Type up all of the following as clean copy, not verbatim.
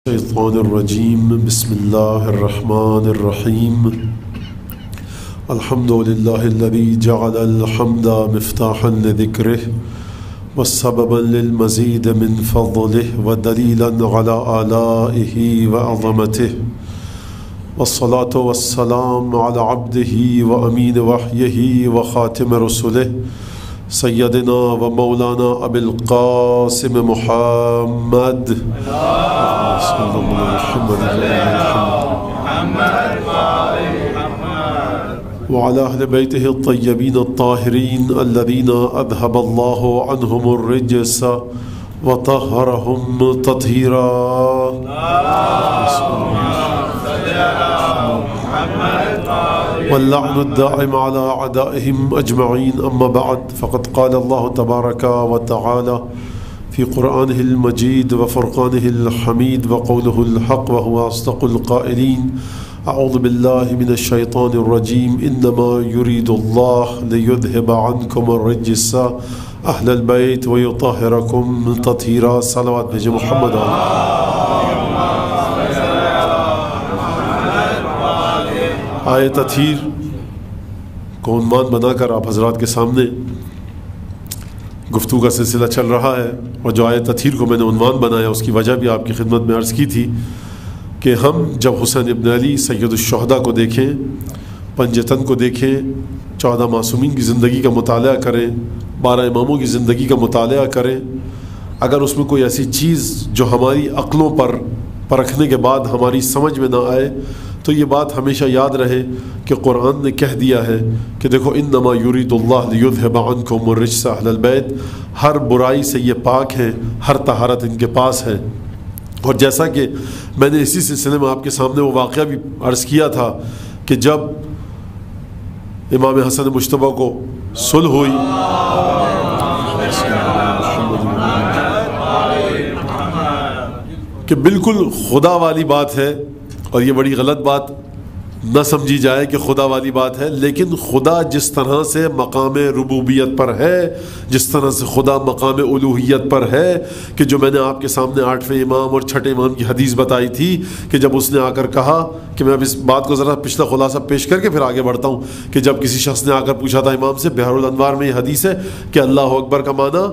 الشيطان الرجيم بسم الله الرحمن الرحيم الحمد لله الذي جعل الحمد مفتاحا لذكره وسببا للمزيد من فضله ودليلا على آلائه وعظمته والصلاة والسلام على عبده وأمين وحيه وخاتم رسله سيدنا ومولانا أبي القاسم محمد صلى الله وعلى أهل بيته الطيبين الطاهرين الذين أذهب الله عنهم الرجس وطهرهم تطهيرا واللعن الدائم على أعدائهم أجمعين أما بعد فقد قال الله تبارك وتعالى في قرآنه المجيد وفرقانه الحميد وقوله الحق وهو أصدق القائلين أعوذ بالله من الشيطان الرجيم إنما يريد الله ليذهب عنكم الرجس أهل البيت ويطهركم تطهيرا صلوات بجي محمد آیت تطہیر کو عنوان بنا کر آپ حضرات کے سامنے گفتگو کا سلسلہ چل رہا ہے، اور جو آیت تطہیر کو میں نے عنوان بنایا اس کی وجہ بھی آپ کی خدمت میں عرض کی تھی کہ ہم جب حسین ابن علی سید الشہداء کو دیکھیں، پنجتن کو دیکھیں، 14 معصومین کی زندگی کا مطالعہ کریں، 12 اماموں کی زندگی کا مطالعہ کریں، اگر اس میں کوئی ایسی چیز جو ہماری عقلوں پر پرکھنے کے بعد ہماری سمجھ میں نہ آئے تو یہ بات ہمیشہ یاد رہے کہ قرآن نے کہہ دیا ہے کہ دیکھو انما یرید اللہ لیذھب عنکم الرجس اہل البیت، ہر برائی سے یہ پاک ہیں، ہر طہارت ان کے پاس ہے۔ اور جیسا کہ میں نے اسی سلسلے میں آپ کے سامنے وہ واقعہ بھی عرض کیا تھا کہ جب امام حسن مجتبیٰ کو صلح ہوئی کہ بالکل خدا والی بات ہے، اور یہ بڑی غلط بات نہ سمجھی جائے کہ خدا والی بات ہے، لیکن خدا جس طرح سے مقام ربوبیت پر ہے، جس طرح سے خدا مقام الوہیت پر ہے، کہ جو میں نے آپ کے سامنے 8ویں امام اور 6ٹھے امام کی حدیث بتائی تھی کہ جب اس نے آ کر کہا کہ میں اب اس بات کو ذرا پچھلا خلاصہ پیش کر کے پھر آگے بڑھتا ہوں، کہ جب کسی شخص نے آ کر پوچھا تھا امام سے، بحر الانوار میں یہ حدیث ہے کہ اللہ اکبر کا معنی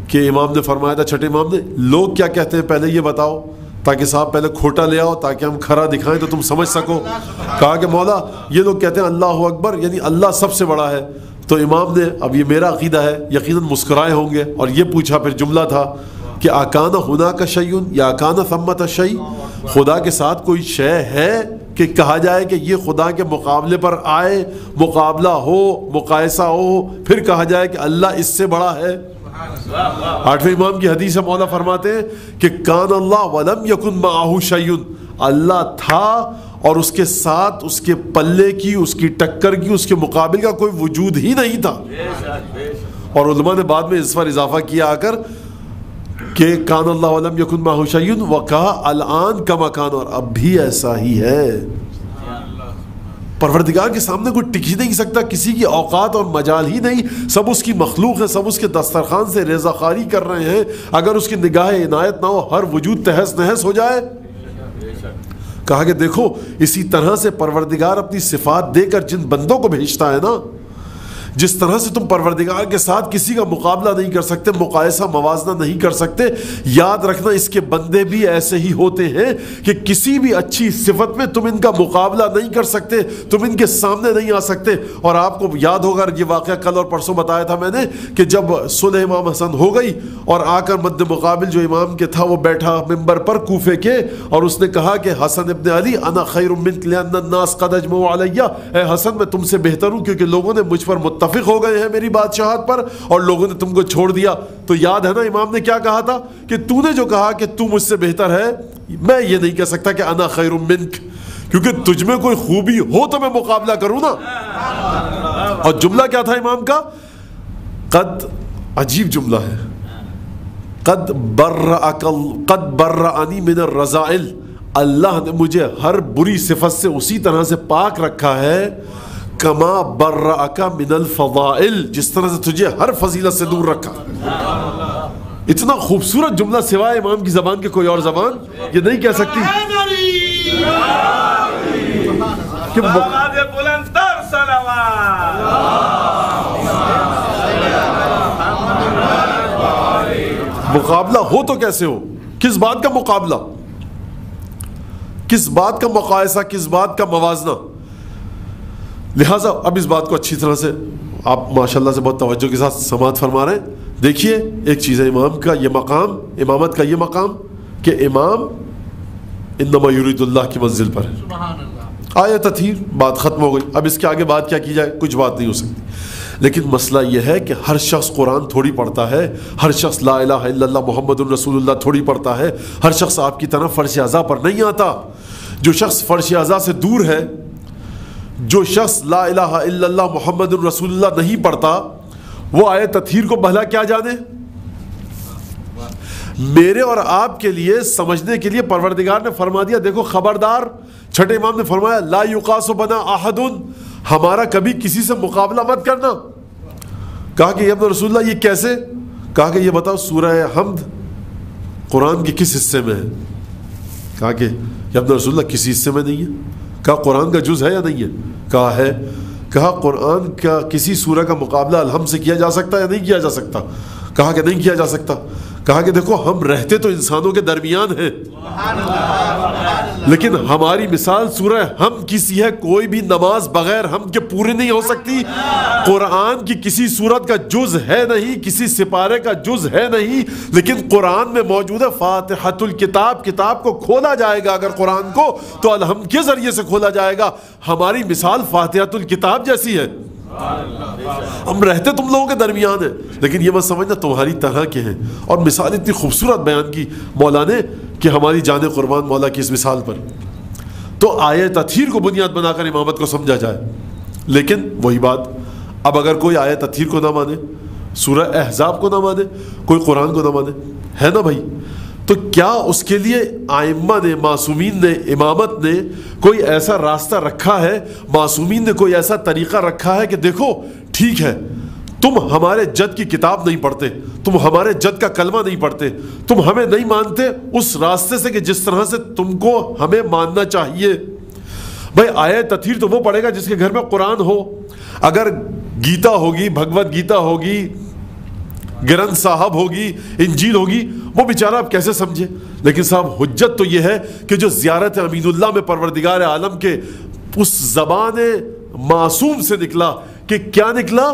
کہ امام نے فرمایا تھا، 6ٹھے امام نے، لوگ کیا کہتے ہیں پہلے یہ بتاؤ، تاکہ صاحب پہلے کھوٹا لے آؤ تاکہ ہم کھرا دکھائیں تو تم سمجھ سکو۔ کہا کہ مولا یہ لوگ کہتے ہیں اللہ اکبر یعنی اللہ سب سے بڑا ہے، تو امام نے، اب یہ میرا عقیدہ ہے، یقیناً مسکرائے ہوں گے، اور یہ پوچھا پھر جملہ تھا کہ آکان ہناک شیء یا آکان ثمۃ شیء، خدا کے ساتھ کوئی شے ہے کہ کہا جائے کہ یہ خدا کے مقابلے پر آئے، مقابلہ ہو، مقایسہ ہو، پھر کہا جائے کہ اللہ اس سے بڑا ہے۔ 8ویں امام کی حدیث ہے، مولا فرماتے ہیں کہ کان اللہ ولم یکن معہ شیء، اللہ تھا اور اس کے ساتھ اس کے پلے کی، اس کی ٹکر کی، اس کے مقابل کا کوئی وجود ہی نہیں تھا۔ اور علماء نے بعد میں اس پر اضافہ کیا آ کر کہ کان اللہ ولم یکن معہ شیء وکہا الآن کما کان، اور اب بھی ایسا ہی ہے۔ پروردگار کے سامنے کوئی ٹک ہی نہیں سکتا، کسی کی اوقات اور مجال ہی نہیں، سب اس کی مخلوق ہے، سب اس کے دسترخوان سے ریزہ خواری کر رہے ہیں، اگر اس کی نگاہ عنایت نہ ہو ہر وجود تہس نہس ہو جائے۔ کہا کہ دیکھو اسی طرح سے پروردگار اپنی صفات دے کر جن بندوں کو بھیجتا ہے نا، جس طرح سے تم پروردگار کے ساتھ کسی کا مقابلہ نہیں کر سکتے، مقایسہ موازنہ نہیں کر سکتے، یاد رکھنا اس کے بندے بھی ایسے ہی ہوتے ہیں کہ کسی بھی اچھی صفت میں تم ان کا مقابلہ نہیں کر سکتے، تم ان کے سامنے نہیں آ سکتے۔ اور آپ کو یاد ہوگا یہ واقعہ کل اور پرسوں بتایا تھا میں نے کہ جب صلح امام حسن ہو گئی اور آ کر مد مقابل جو امام کے تھا وہ بیٹھا ممبر پر کوفے کے، اور اس نے کہا کہ حسن ابن علی انا خیر منک لان الناس قد اجمعوا علی، اے حسن میں تم سے بہتر ہوں کیونکہ لوگوں نے مجھ پر متفق ہو گئے ہیں میری بادشاہت پر، اور لوگوں نے تم کو چھوڑ دیا۔ تو یاد ہے نا امام نے کیا کہا تھا کہ تو نے جو کہا کہ تو مجھ سے بہتر ہے، میں یہ نہیں کہہ سکتا کہ انا خیر منک، کیونکہ تجھ میں کوئی خوبی ہو تو میں مقابلہ کروں نا۔ اور جملہ کیا تھا امام کا؟ قد، عجیب جملہ ہے، قد برأنی من الرذائل، اللہ نے مجھے ہر بری صفت سے اسی طرح سے پاک رکھا ہے کما برأک من الفضائل، جس طرح سے تجھے ہر فضیلت سے دور رکھا۔ اتنا خوبصورت جملہ سوائے امام کی زبان کے کوئی اور زبان یہ نہیں کہہ سکتی کہ مقابلہ ہو تو کیسے ہو؟ کس بات کا مقابلہ، کس بات کا مقایسہ، کس بات کا موازنہ؟ لہٰذا اب اس بات کو اچھی طرح سے آپ ماشاءاللہ سے بہت توجہ کے ساتھ سماعت فرما رہے ہیں۔ دیکھیے ایک چیز ہے امام کا یہ مقام، امامت کا یہ مقام کہ امام انما یرید اللہ کی منزل پر ہے۔ آیا تطہیر بات ختم ہو گئی، اب اس کے آگے بات کیا کی جائے؟ کچھ بات نہیں ہو سکتی۔ لیکن مسئلہ یہ ہے کہ ہر شخص قرآن تھوڑی پڑھتا ہے، ہر شخص لا الہ الا اللہ محمد الرسول اللہ تھوڑی پڑھتا ہے، ہر شخص آپ کی طرح فرش اعضاء پر نہیں آتا۔ جو شخص فرش اعضاء سے دور ہے، جو شخص لا الہ الا اللہ محمد الرسول اللہ نہیں پڑھتا، وہ آئے تطہیر کو بھلا کیا جانے؟ میرے اور آپ کے لیے سمجھنے کے لیے پروردگار نے فرما دیا، دیکھو خبردار، چھٹے امام نے فرمایا لا یقاس بنا احد، ہمارا کبھی کسی سے مقابلہ مت کرنا۔ کہا کہ ابن رسول اللہ یہ کیسے؟ کہا کہ یہ بتاؤ سورہ حمد قرآن کے کس حصے میں ہے؟ کہا کہ ابن رسول اللہ کسی حصے میں نہیں ہے۔ کہا قرآن کا جز ہے یا نہیں ہے؟ کہا ہے۔ کہا قرآن کا کسی سورہ کا مقابلہ الحمد سے کیا جا سکتا ہے یا نہیں کیا جا سکتا؟ کہا کہ نہیں کیا جا سکتا۔ کہا کہ دیکھو ہم رہتے تو انسانوں کے درمیان ہیں، لیکن ہماری مثال سورہ حمد کی سی ہے، کوئی بھی نماز بغیر حمد کے پوری نہیں ہو سکتی۔ قرآن کی کسی سورت کا جز ہے نہیں، کسی سپارے کا جز ہے نہیں، لیکن قرآن میں موجود ہے فاتحۃ الکتاب، کتاب کو کھولا جائے گا اگر قرآن کو تو الحمد کے ذریعے سے کھولا جائے گا۔ ہماری مثال فاتحۃ الکتاب جیسی ہے، ہم رہتے تم لوگوں کے درمیان ہیں، لیکن یہ مت سمجھنا تمہاری طرح کے ہیں۔ اور مثال اتنی خوبصورت بیان کی مولا نے کہ ہماری جان قربان مولا کی اس مثال پر تو آیہ تطہیر کو بنیاد بنا کر امامت کو سمجھا جائے۔ لیکن وہی بات، اب اگر کوئی آیہ تطہیر کو نہ مانے، سورہ احزاب کو نہ مانے، کوئی قرآن کو نہ مانے، ہے نا بھائی، تو کیا اس کے لیے آئمہ نے، معصومین نے، امامت نے کوئی ایسا راستہ رکھا ہے، معصومین نے کوئی ایسا طریقہ رکھا ہے کہ دیکھو ٹھیک ہے تم ہمارے جد کی کتاب نہیں پڑھتے، تم ہمارے جد کا کلمہ نہیں پڑھتے، تم ہمیں نہیں مانتے اس راستے سے کہ جس طرح سے تم کو ہمیں ماننا چاہیے؟ بھائی آیہ تطہیر تو وہ پڑھے گا جس کے گھر میں قرآن ہو۔ اگر گیتا ہوگی، بھگوت گیتا ہوگی، گرنتھ صاحب ہوگی، انجیل ہوگی، وہ بیچارہ آپ کیسے سمجھے؟ لیکن صاحب حجت تو یہ ہے کہ جو زیارت امین اللہ میں پروردگار عالم کے اس زبان معصوم سے نکلا کہ کیا نکلا؟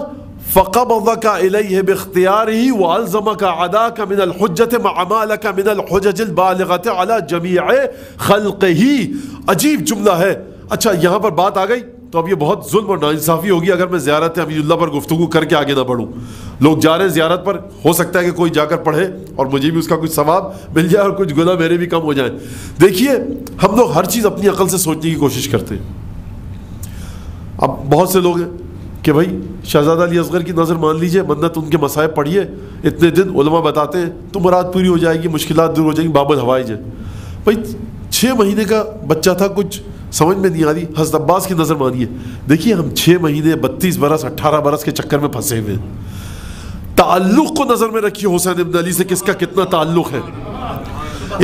فَقَبَضَكَ إِلَيْهِ بِاخْتِيَارِهِ وَأَلْزَمَكَ عَدَاكَ مِنَ الْحُجَّةِ مَعَ مَا لَكَ مِنَ الْحُجَجِ الْبَالِغَةِ عَلَى جَمِيعِ خَلْقِهِ۔ عجیب جملہ ہے۔ اچھا یہاں پر بات آ گئی تو اب یہ بہت ظلم اور ناانصافی ہوگی اگر میں زیارت امین اللہ پر گفتگو کر کے آگے نہ بڑھوں۔ لوگ جا رہے ہیں زیارت پر، ہو سکتا ہے کہ کوئی جا کر پڑھے اور مجھے بھی اس کا کچھ ثواب مل جائے اور کچھ گناہ میرے بھی کم ہو جائیں۔ دیکھیے ہم لوگ ہر چیز اپنی عقل سے سوچنے کی کوشش کرتے ہیں۔ اب بہت سے لوگ ہیں کہ بھائی شہزادہ علی اصغر کی نظر مان لیجئے، منت ان کے مصائب پڑھیے، اتنے دن علماء بتاتے ہیں تو مراد پوری ہو جائے گی، مشکلات دور ہو جائیں گی، باب الحوائج ہے۔ بھائی 6 مہینے کا بچہ تھا، کچھ سمجھ میں نہیں آ رہی، حضرت عباس کی نظر مانیے۔ دیکھیے ہم 6 مہینے 32 برس 18 برس کے چکر میں پھنسے ہوئے ہیں۔ تعلق کو نظر میں رکھیے، حسین ابن علی سے کس کا کتنا تعلق ہے۔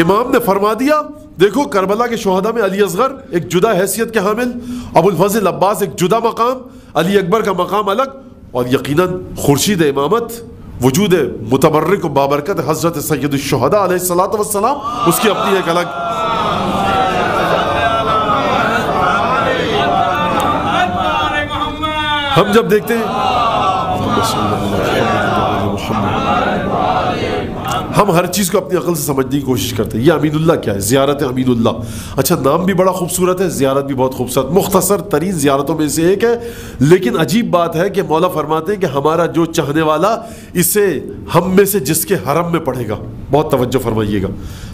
امام نے فرما دیا دیکھو کربلا کے شہداء میں علی اصغر ایک جدا حیثیت کے حامل، ابو الفضل عباس ایک جدا مقام، علی اکبر کا مقام الگ، اور یقیناً خورشید امامت، وجود متبرک و بابرکت حضرت سید الشہداء علیہ الصلوۃ والسلام، اس کی اپنی ایک الگ۔ ہم جب دیکھتے ہیں ہم ہر چیز کو اپنی عقل سے سمجھنے کی کوشش کرتے ہیں۔ یہ امین اللہ کیا ہے؟ زیارت امین اللہ۔ اچھا نام بھی بڑا خوبصورت ہے، زیارت بھی بہت خوبصورت، مختصر ترین زیارتوں میں سے ایک ہے، لیکن عجیب بات ہے کہ مولا فرماتے ہیں کہ ہمارا جو چاہنے والا اسے ہم میں سے جس کے حرم میں پڑھے گا، بہت توجہ فرمائیے گا،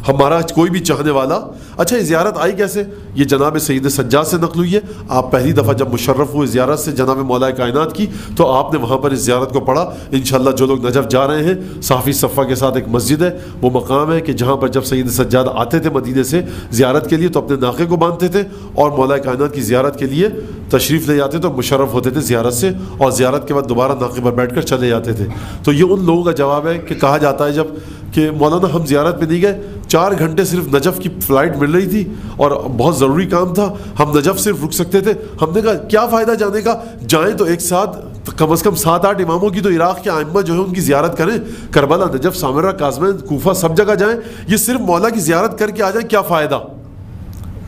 ہمارا کوئی بھی چاہنے والا۔ اچھا یہ زیارت آئی کیسے؟ یہ جناب سید سجاد سے نقل ہوئی ہے۔ آپ پہلی دفعہ جب مشرف ہوئے زیارت سے جناب مولا کائنات کی تو آپ نے وہاں پر اس زیارت کو پڑھا۔ انشاءاللہ جو لوگ نجف جا رہے ہیں، صافی صفا کے ساتھ ایک مسجد ہے، وہ مقام ہے کہ جہاں پر جب سید سجاد آتے تھے مدینے سے زیارت کے لیے تو اپنے ناقے کو باندھتے تھے اور مولا کائنات کی زیارت کے لیے تشریف لے جاتے تو مشرف ہوتے تھے زیارت سے، اور زیارت کے بعد دوبارہ ناقے پر بیٹھ کر چلے جاتے تھے۔ تو یہ ان لوگوں کا جواب ہے کہ کہا جاتا ہے جب کہ مولانا ہم زیارت پہ نہیں گئے, 4 گھنٹے صرف نجف کی فلائٹ مل رہی تھی اور بہت ضروری کام تھا, ہم نجف صرف رک سکتے تھے. ہم نے کہا کیا فائدہ جانے کا, جائیں تو ایک ساتھ کم از کم 7-8 اماموں کی تو عراق کے ائمہ جو ہے ان کی زیارت کریں, کربلا, نجف, سامرہ, قازوین, کوفہ, سب جگہ جائیں. یہ صرف مولا کی زیارت کر کے آ جائیں, کیا فائدہ؟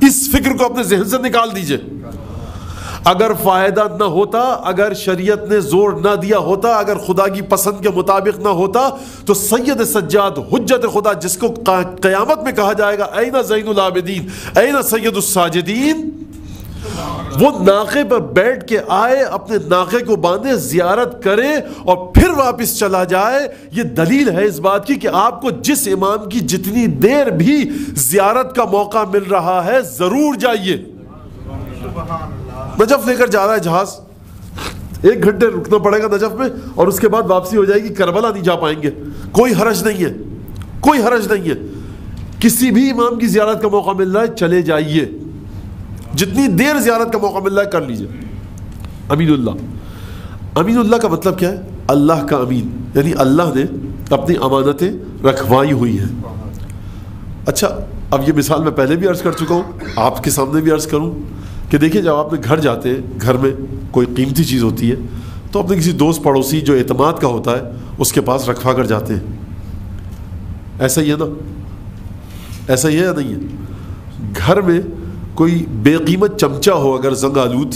اس فکر کو اپنے ذہن سے نکال دیجئے. اگر فائدہ نہ ہوتا, اگر شریعت نے زور نہ دیا ہوتا, اگر خدا کی پسند کے مطابق نہ ہوتا, تو سید سجاد حجت خدا, جس کو قیامت میں کہا جائے گا این زین العابدین, این سید الساجدین, وہ ناقے پر بیٹھ کے آئے, اپنے ناقے کو باندھے, زیارت کرے اور پھر واپس چلا جائے. یہ دلیل ہے اس بات کی کہ آپ کو جس امام کی جتنی دیر بھی زیارت کا موقع مل رہا ہے ضرور جائیے. نجف لے کر جا رہا ہے جہاز, 1 گھنٹے رکنا پڑے گا نجف میں اور اس کے بعد واپسی ہو جائے گی. کربلا نہیں جا پائیں گے, کوئی حرج نہیں ہے, کوئی حرج نہیں ہے. کسی بھی امام کی زیارت کا موقع مل رہا ہے چلے جائیے, جتنی دیر زیارت کا موقع مل رہا ہے کر لیجئے. امین اللہ, امین اللہ کا مطلب کیا ہے؟ اللہ کا امین, یعنی اللہ نے اپنی امانتیں رکھوائی ہوئی ہیں. اچھا, اب یہ مثال میں پہلے بھی عرض کر چکا ہوں, آپ کے سامنے بھی عرض کروں کہ دیکھیں, جب آپ نے گھر جاتے ہیں, گھر میں کوئی قیمتی چیز ہوتی ہے تو اپنے کسی دوست پڑوسی جو اعتماد کا ہوتا ہے اس کے پاس رکھوا کر جاتے ہیں. ایسا ہی ہے نا, ایسا ہی ہے یا نہیں ہے؟ گھر میں کوئی بے قیمت چمچہ ہو اگر زنگ آلود,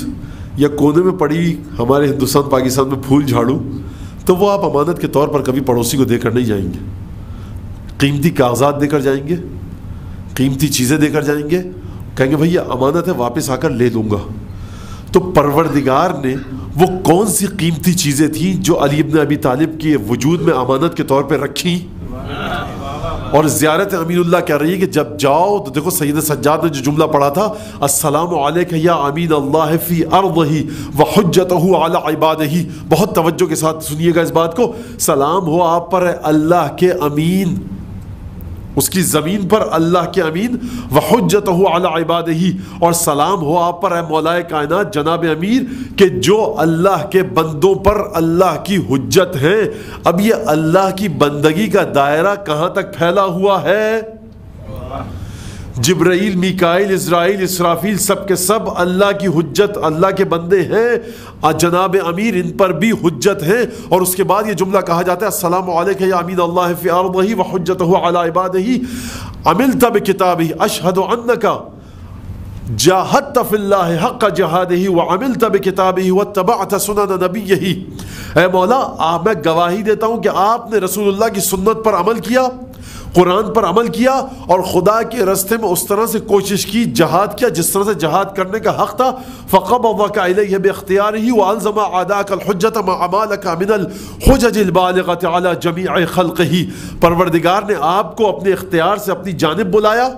یا کونے میں پڑی ہمارے ہندوستان پاکستان میں پھول جھاڑو, تو وہ آپ امانت کے طور پر کبھی پڑوسی کو دے کر نہیں جائیں گے. قیمتی کاغذات دے کر جائیں گے, قیمتی چیزیں دے کر جائیں گے, کہیں گے بھائی یہ امانت ہے, واپس آ کر لے لوں گا. تو پروردگار نے وہ کون سی قیمتی چیزیں تھیں جو علی ابن ابی طالب کے وجود میں امانت کے طور پہ رکھی؟ اور زیارت امین اللہ کہہ رہی ہے کہ جب جاؤ تو دیکھو سید سجاد نے جو جملہ پڑھا تھا, السلام علیک یا امین اللہ فی ارضہ وحجتہ علی عبادہ, بہت توجہ کے ساتھ سنیے گا اس بات کو. سلام ہو آپ پر اللہ کے امین, اس کی زمین پر اللہ کے امین, وحجتہ علی عبادہ, اور سلام ہو آپ پر اے مولا کائنات جناب امیر کہ جو اللہ کے بندوں پر اللہ کی حجت ہیں. اب یہ اللہ کی بندگی کا دائرہ کہاں تک پھیلا ہوا ہے؟ جبرائیل, میکائیل, اسرائیل, اسرافیل, سب کے سب اللہ کی حجت, اللہ کے بندے ہیں. جناب امیر ان پر بھی حجت ہے. اور اس کے بعد یہ جملہ کہا جاتا ہے السلام علیک یا امین اللہ فی ارضہ وحجتہ علی عبادہ عملت بکتابہ اشہد انک جاہدت فی اللہ حق جہادہ وعملت بکتابہ واتبعت سنن نبیہ. اے مولا, میں گواہی دیتا ہوں کہ آپ نے رسول اللہ کی سنت پر عمل کیا, قرآن پر عمل کیا, اور خدا کے راستے میں اس طرح سے کوشش کی, جہاد کیا جس طرح سے جہاد کرنے کا حق تھا. فقبضک الیہ باختیارہ والزم اعداءک الحجۃ مع ما لک من الحجج البالغۃ علی جمیع خلقہ. پروردگار نے آپ کو اپنے اختیار سے اپنی جانب بلایا,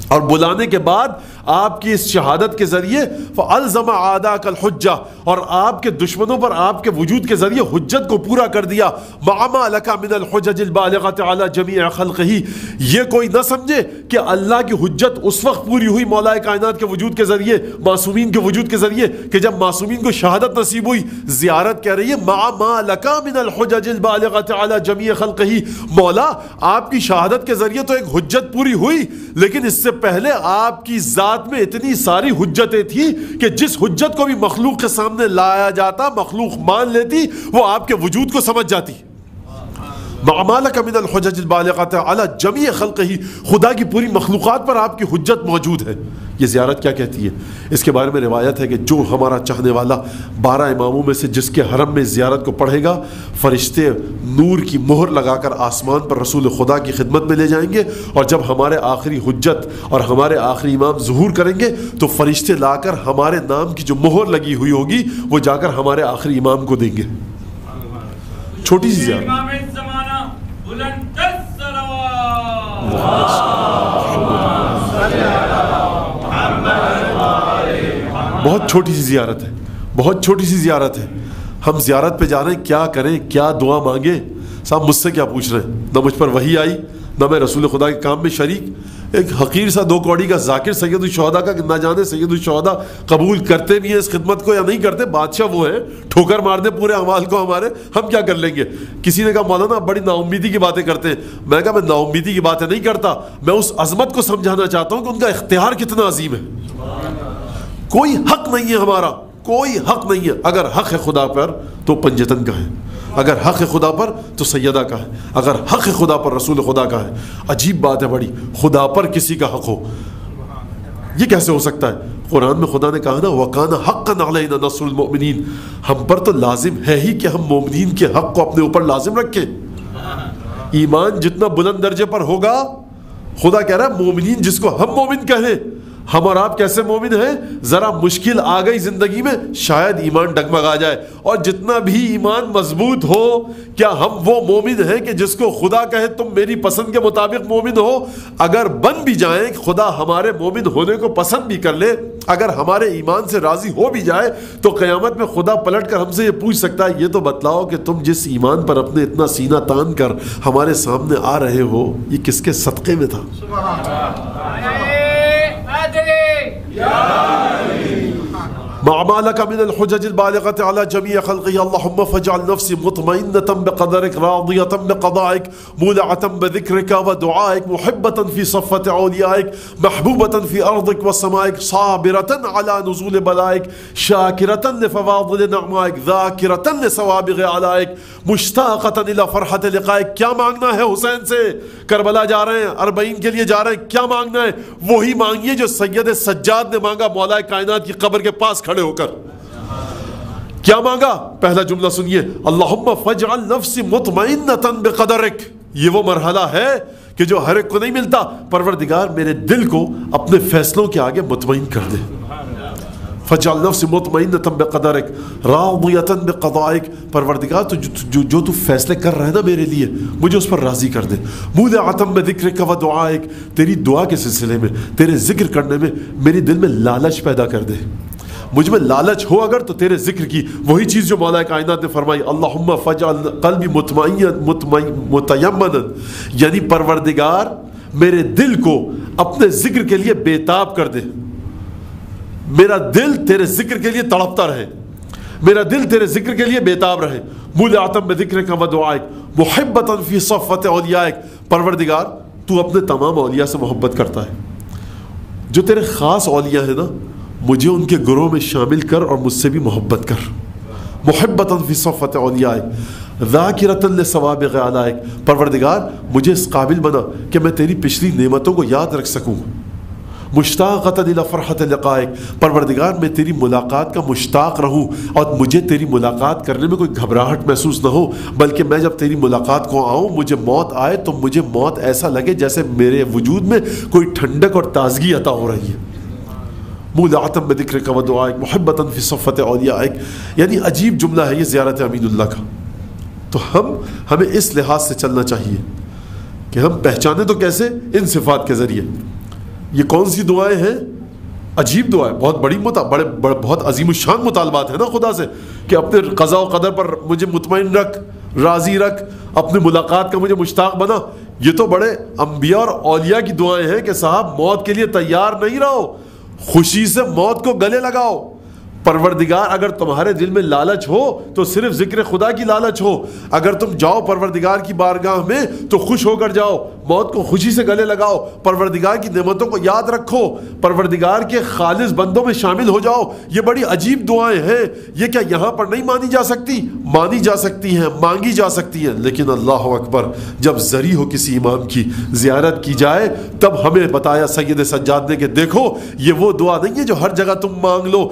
اور بلانے کے بعد آپ کی اس شہادت کے ذریعے فَأَلْزَمَ عَادَاكَ الْحُجَّةِ, اور آپ کے دشمنوں پر آپ کے وجود کے ذریعے حجت کو پورا کر دیا. مَعَ مَا لَكَ مِنَ الْحُجَجِ الْبَالِغَةِ عَلَى جَمِيعِ خَلْقِهِ, یہ کوئی نہ سمجھے کہ اللہ کی حجت اس وقت پوری ہوئی مولا کائنات کے وجود کے ذریعے, معصومین کے وجود کے ذریعے, کہ جب معصومین کو شہادت نصیب ہوئی. زیارت کہہ رہی ہے مَعَ مَا لَكَ مِنَ الْحُجَجِ الْبَالِغَةِ عَلَى جَمِيعِ خَلْقِهِ, مولا آپ کی شہادت کے ذریعے تو ایک حجت پوری ہوئی, لیکن اس سے پہلے آپ کی ذات میں اتنی ساری حجتیں تھیں کہ جس حجت کو بھی مخلوق کے سامنے لایا جاتا مخلوق مان لیتی, وہ آپ کے وجود کو سمجھ جاتی. معمالک من الحجج البالغۃ علی جمیع خلقہ, خدا کی پوری مخلوقات پر آپ کی حجت موجود ہے. یہ زیارت کیا کہتی ہے؟ اس کے بارے میں روایت ہے کہ جو ہمارا چاہنے والا 12 اماموں میں سے جس کے حرم میں زیارت کو پڑھے گا, فرشتے نور کی مہر لگا کر آسمان پر رسول خدا کی خدمت میں لے جائیں گے, اور جب ہمارے آخری حجت اور ہمارے آخری امام ظہور کریں گے تو فرشتے لا کر ہمارے نام کی جو مہر لگی ہوئی ہوگی وہ جا کر ہمارے آخری امام کو دیں گے. چھوٹی سی زیارت, بہت چھوٹی سی زیارت ہے, بہت چھوٹی سی زیارت ہے. ہم زیارت پہ جا رہے ہیں, کیا کریں, کیا دعا مانگیں؟ صاحب مجھ سے کیا پوچھ رہے ہیں؟ نہ مجھ پر وحی آئی, نہ میں رسول خدا کے کام میں شریک. ایک حقیر سا 2 کوڑی کا ذاکر سید الشہداء کا نہ جانے سید الشہداء قبول کرتے بھی ہیں اس خدمت کو یا نہیں کرتے. بادشاہ وہ ہیں, ٹھوکر مار دے پورے اعمال کو ہمارے, ہم کیا کر لیں گے. کسی نے کہا مولانا بڑی نا امیدی کی باتیں کرتے ہیں. میں کہا میں نا امیدی کی باتیں نہیں کرتا, میں اس عظمت کو سمجھانا چاہتا ہوں کہ ان کا اختیار کتنا عظیم ہے. کوئی حق نہیں ہے ہمارا, کوئی حق نہیں ہے. اگر حق ہے خدا پر تو پنجتن کا ہے, اگر حق خدا پر تو سیدہ کا ہے, اگر حق خدا پر رسول خدا کا ہے. عجیب بات ہے بڑی, خدا پر کسی کا حق ہو, یہ کیسے ہو سکتا ہے. قرآن میں خدا نے کہا نا وَقَانَ حَقًّا عَلَيْنَا نَصْرُ الْمُؤْمِنِينَ, ہم پر تو لازم ہے ہی کہ ہم مومنین کے حق کو اپنے اوپر لازم رکھیں. ایمان جتنا بلند درجے پر ہوگا, خدا کہہ رہا ہے مومنین جس کو ہم مومن کہیں, ہم اور آپ کیسے مومن ہیں. ذرا مشکل آ گئی زندگی میں شاید ایمان ڈگمگا جائے, اور جتنا بھی ایمان مضبوط ہو, کیا ہم وہ مومن ہیں کہ جس کو خدا کہے تم میری پسند کے مطابق مومن ہو. اگر بن بھی جائیں, خدا ہمارے مومن ہونے کو پسند بھی کر لے, اگر ہمارے ایمان سے راضی ہو بھی جائے, تو قیامت میں خدا پلٹ کر ہم سے یہ پوچھ سکتا ہے یہ تو بتلاؤ کہ تم جس ایمان پر اپنے اتنا سینہ تان کر ہمارے سامنے آ رہے ہو, یہ کس کے صدقے میں تھا. مع ما لك من الحجج البالغة على جميع خلقه اللهم فاجعل نفسي مطمئنة بقدرك راضية بقضائك مولعة بذكرك ودعائك محبة في صفة أوليائك محبوبة في أرضك وسمائك صابرة على نزول بلائك شاكرة لفواضل نعمائك ذاكرة لسوابغ علائك مشتاقة إلى فرحة لقائك. کیا مانگنا ہے حسین سے؟ کربلا جا رہے ہیں, 40 کے لیے جا رہے ہیں, کیا مانگنا ہے؟ وہی مانگیے جو سید سجاد نے مانگا مولا کائنات کی قبر کے پاس کھڑے ہو کر. کیا مانگا؟ پہلا جملہ سنیے, اللہم فاجعل نفسی مطمئنۃ بقدرک. یہ وہ مرحلہ ہے کہ جو ہر ایک کو نہیں ملتا. پروردگار میرے دل کو اپنے فیصلوں کے آگے مطمئن کر دے. فاجعل نفسی مطمئنۃ بقدرک راضیۃ بقضائک. پروردگار جو تو فیصلے کر رہا ہے نا میرے لیے, مجھے اس پر راضی کر دے. مولعۃ بذکرک ودعائک. تیری دعا کے سلسلے میں, تیرے ذکر کرنے میں میرے دل میں لالچ پیدا کر دے. مجھ میں لالچ ہو اگر تو تیرے ذکر کی, وہی چیز جو مولا کائنات نے فرمائی اللہم فاجعل قلبی متیمنا, یعنی پروردگار میرے دل کو اپنے ذکر کے لیے بےتاب کر دے. میرا دل تیرے ذکر کے لیے تڑپتا رہے, میرا دل تیرے ذکر کے لیے بےتاب رہے. مولعۃ بذکرک ودعائک محبۃ فی صفۃ اولیائک. پروردگار تو اپنے تمام اولیاء سے محبت کرتا ہے, جو تیرے خاص اولیاء ہیں نا مجھے ان کے گروہ میں شامل کر اور مجھ سے بھی محبت کر. محبۃ فی صفۃ اولیائک ذاکرۃ لثوابغ علائک. پروردگار مجھے اس قابل بنا کہ میں تیری پچھلی نعمتوں کو یاد رکھ سکوں. مشتاقۃ الی فرحۃ لقائک. پروردگار میں تیری ملاقات کا مشتاق رہوں اور مجھے تیری ملاقات کرنے میں کوئی گھبراہٹ محسوس نہ ہو, بلکہ میں جب تیری ملاقات کو آؤں, مجھے موت آئے تو مجھے موت ایسا لگے جیسے میرے وجود میں کوئی ٹھنڈک اور تازگی عطا ہو رہی ہے. مولعۃ بذکرک ودعائک محبۃ فی صفۃ اولیائک. یعنی عجیب جملہ ہے یہ زیارت امین اللہ کا. تو ہمیں اس لحاظ سے چلنا چاہیے کہ ہم پہچانے تو کیسے, ان صفات کے ذریعے. یہ کون سی دعائیں ہیں؟ عجیب دعائیں, بہت بڑی بہت عظیم الشان مطالبات ہیں نا خدا سے کہ اپنے قضاء و قدر پر مجھے مطمئن رکھ, راضی رکھ, اپنی ملاقات کا مجھے مشتاق بنا. یہ تو بڑے انبیاء اور اولیاء کی دعائیں ہیں کہ صاحب موت کے لیے تیار نہیں رہو, خوشی سے موت کو گلے لگاؤ. پروردگار اگر تمہارے دل میں لالچ ہو تو صرف ذکر خدا کی لالچ ہو. اگر تم جاؤ پروردگار کی بارگاہ میں تو خوش ہو کر جاؤ, موت کو خوشی سے گلے لگاؤ, پروردگار کی نعمتوں کو یاد رکھو, پروردگار کے خالص بندوں میں شامل ہو جاؤ. یہ بڑی عجیب دعائیں ہیں. یہ کیا یہاں پر نہیں مانی جا سکتی؟ مانی جا سکتی ہیں, مانگی جا سکتی ہیں, لیکن اللہ اکبر جب ذریع ہو کسی امام کی زیارت کی جائے تب ہمیں بتایا سید سجاد نے کہ دیکھو یہ وہ دعا نہیں ہے جو ہر جگہ تم مانگ لو.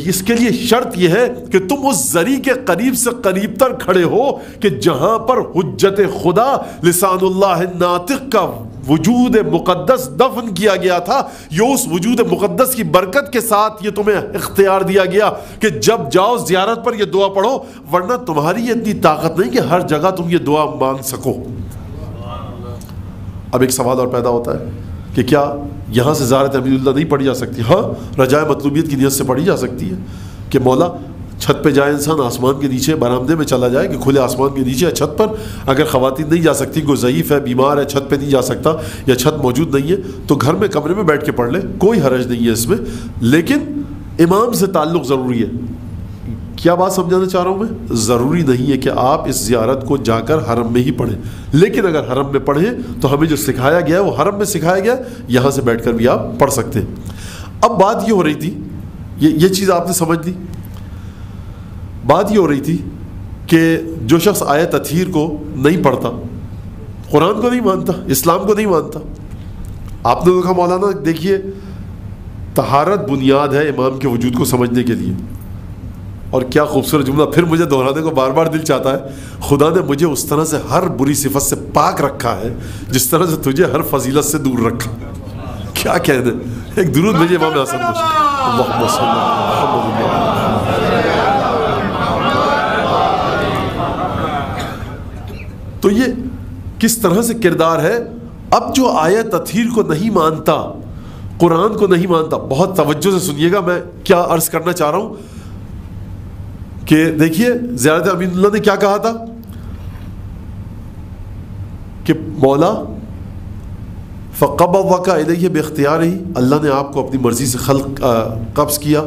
اس کے لیے شرط یہ ہے کہ تم اس ذریع کے قریب سے قریب تر کھڑے ہو کہ جہاں پر حجت خدا لسان اللہ ناطق کا وجود مقدس دفن کیا گیا تھا, یہ اس وجود مقدس کی برکت کے ساتھ یہ تمہیں اختیار دیا گیا کہ جب جاؤ زیارت پر یہ دعا پڑھو, ورنہ تمہاری یہ اتنی طاقت نہیں کہ ہر جگہ تم یہ دعا مانگ سکو. اب ایک سوال اور پیدا ہوتا ہے کہ کیا یہاں سے زیارت امین اللہ نہیں پڑھی جا سکتی؟ ہاں, رجائے مطلوبیت کی نیت سے پڑھی جا سکتی ہے کہ مولا چھت پہ جائے انسان، آسمان کے نیچے برآمدے میں چلا جائے کہ کھلے آسمان کے نیچے یا چھت پر، اگر خواتین نہیں جا سکتی، کوئی ضعیف ہے، بیمار ہے، چھت پہ نہیں جا سکتا یا چھت موجود نہیں ہے، تو گھر میں کمرے میں بیٹھ کے پڑھ لے، کوئی حرج نہیں ہے اس میں، لیکن امام سے تعلق ضروری ہے۔ کیا بات سمجھانا چاہ رہا ہوں میں؟ ضروری نہیں ہے کہ آپ اس زیارت کو جا کر حرم میں ہی پڑھیں، لیکن اگر حرم میں پڑھیں تو ہمیں جو سکھایا گیا ہے وہ حرم میں سکھایا گیا، یہاں سے بیٹھ کر بھی آپ پڑھ سکتے ہیں۔ اب بات یہ ہو رہی تھی، یہ چیز آپ نے سمجھ لی، بات یہ ہو رہی تھی کہ جو شخص آیت تطہیر کو نہیں پڑھتا، قرآن کو نہیں مانتا، اسلام کو نہیں مانتا، آپ نے دیکھا مولانا، دیکھیے طہارت بنیاد ہے امام کے وجود کو سمجھنے کے لیے، اور کیا خوبصورت جملہ، پھر مجھے دہرانے کو بار بار دل چاہتا ہے، خدا نے مجھے اس طرح سے ہر بری صفت سے پاک رکھا ہے جس طرح سے تجھے ہر فضیلت سے دور رکھا۔ کیا کہنے، ایک درود بھیجیے امام حسن کو، اللہم صلی اللہ علیہ وسلم۔ تو یہ کس طرح سے کردار ہے۔ اب جو آیت تطہیر کو نہیں مانتا، قرآن کو نہیں مانتا، بہت توجہ سے سنیے گا میں کیا عرض کرنا چاہ رہا ہوں کہ دیکھیے زیارت امین اللہ نے کیا کہا تھا کہ مولا فقبضک الیہ باختیارہ، اللہ نے آپ کو اپنی مرضی سے قبض کیا،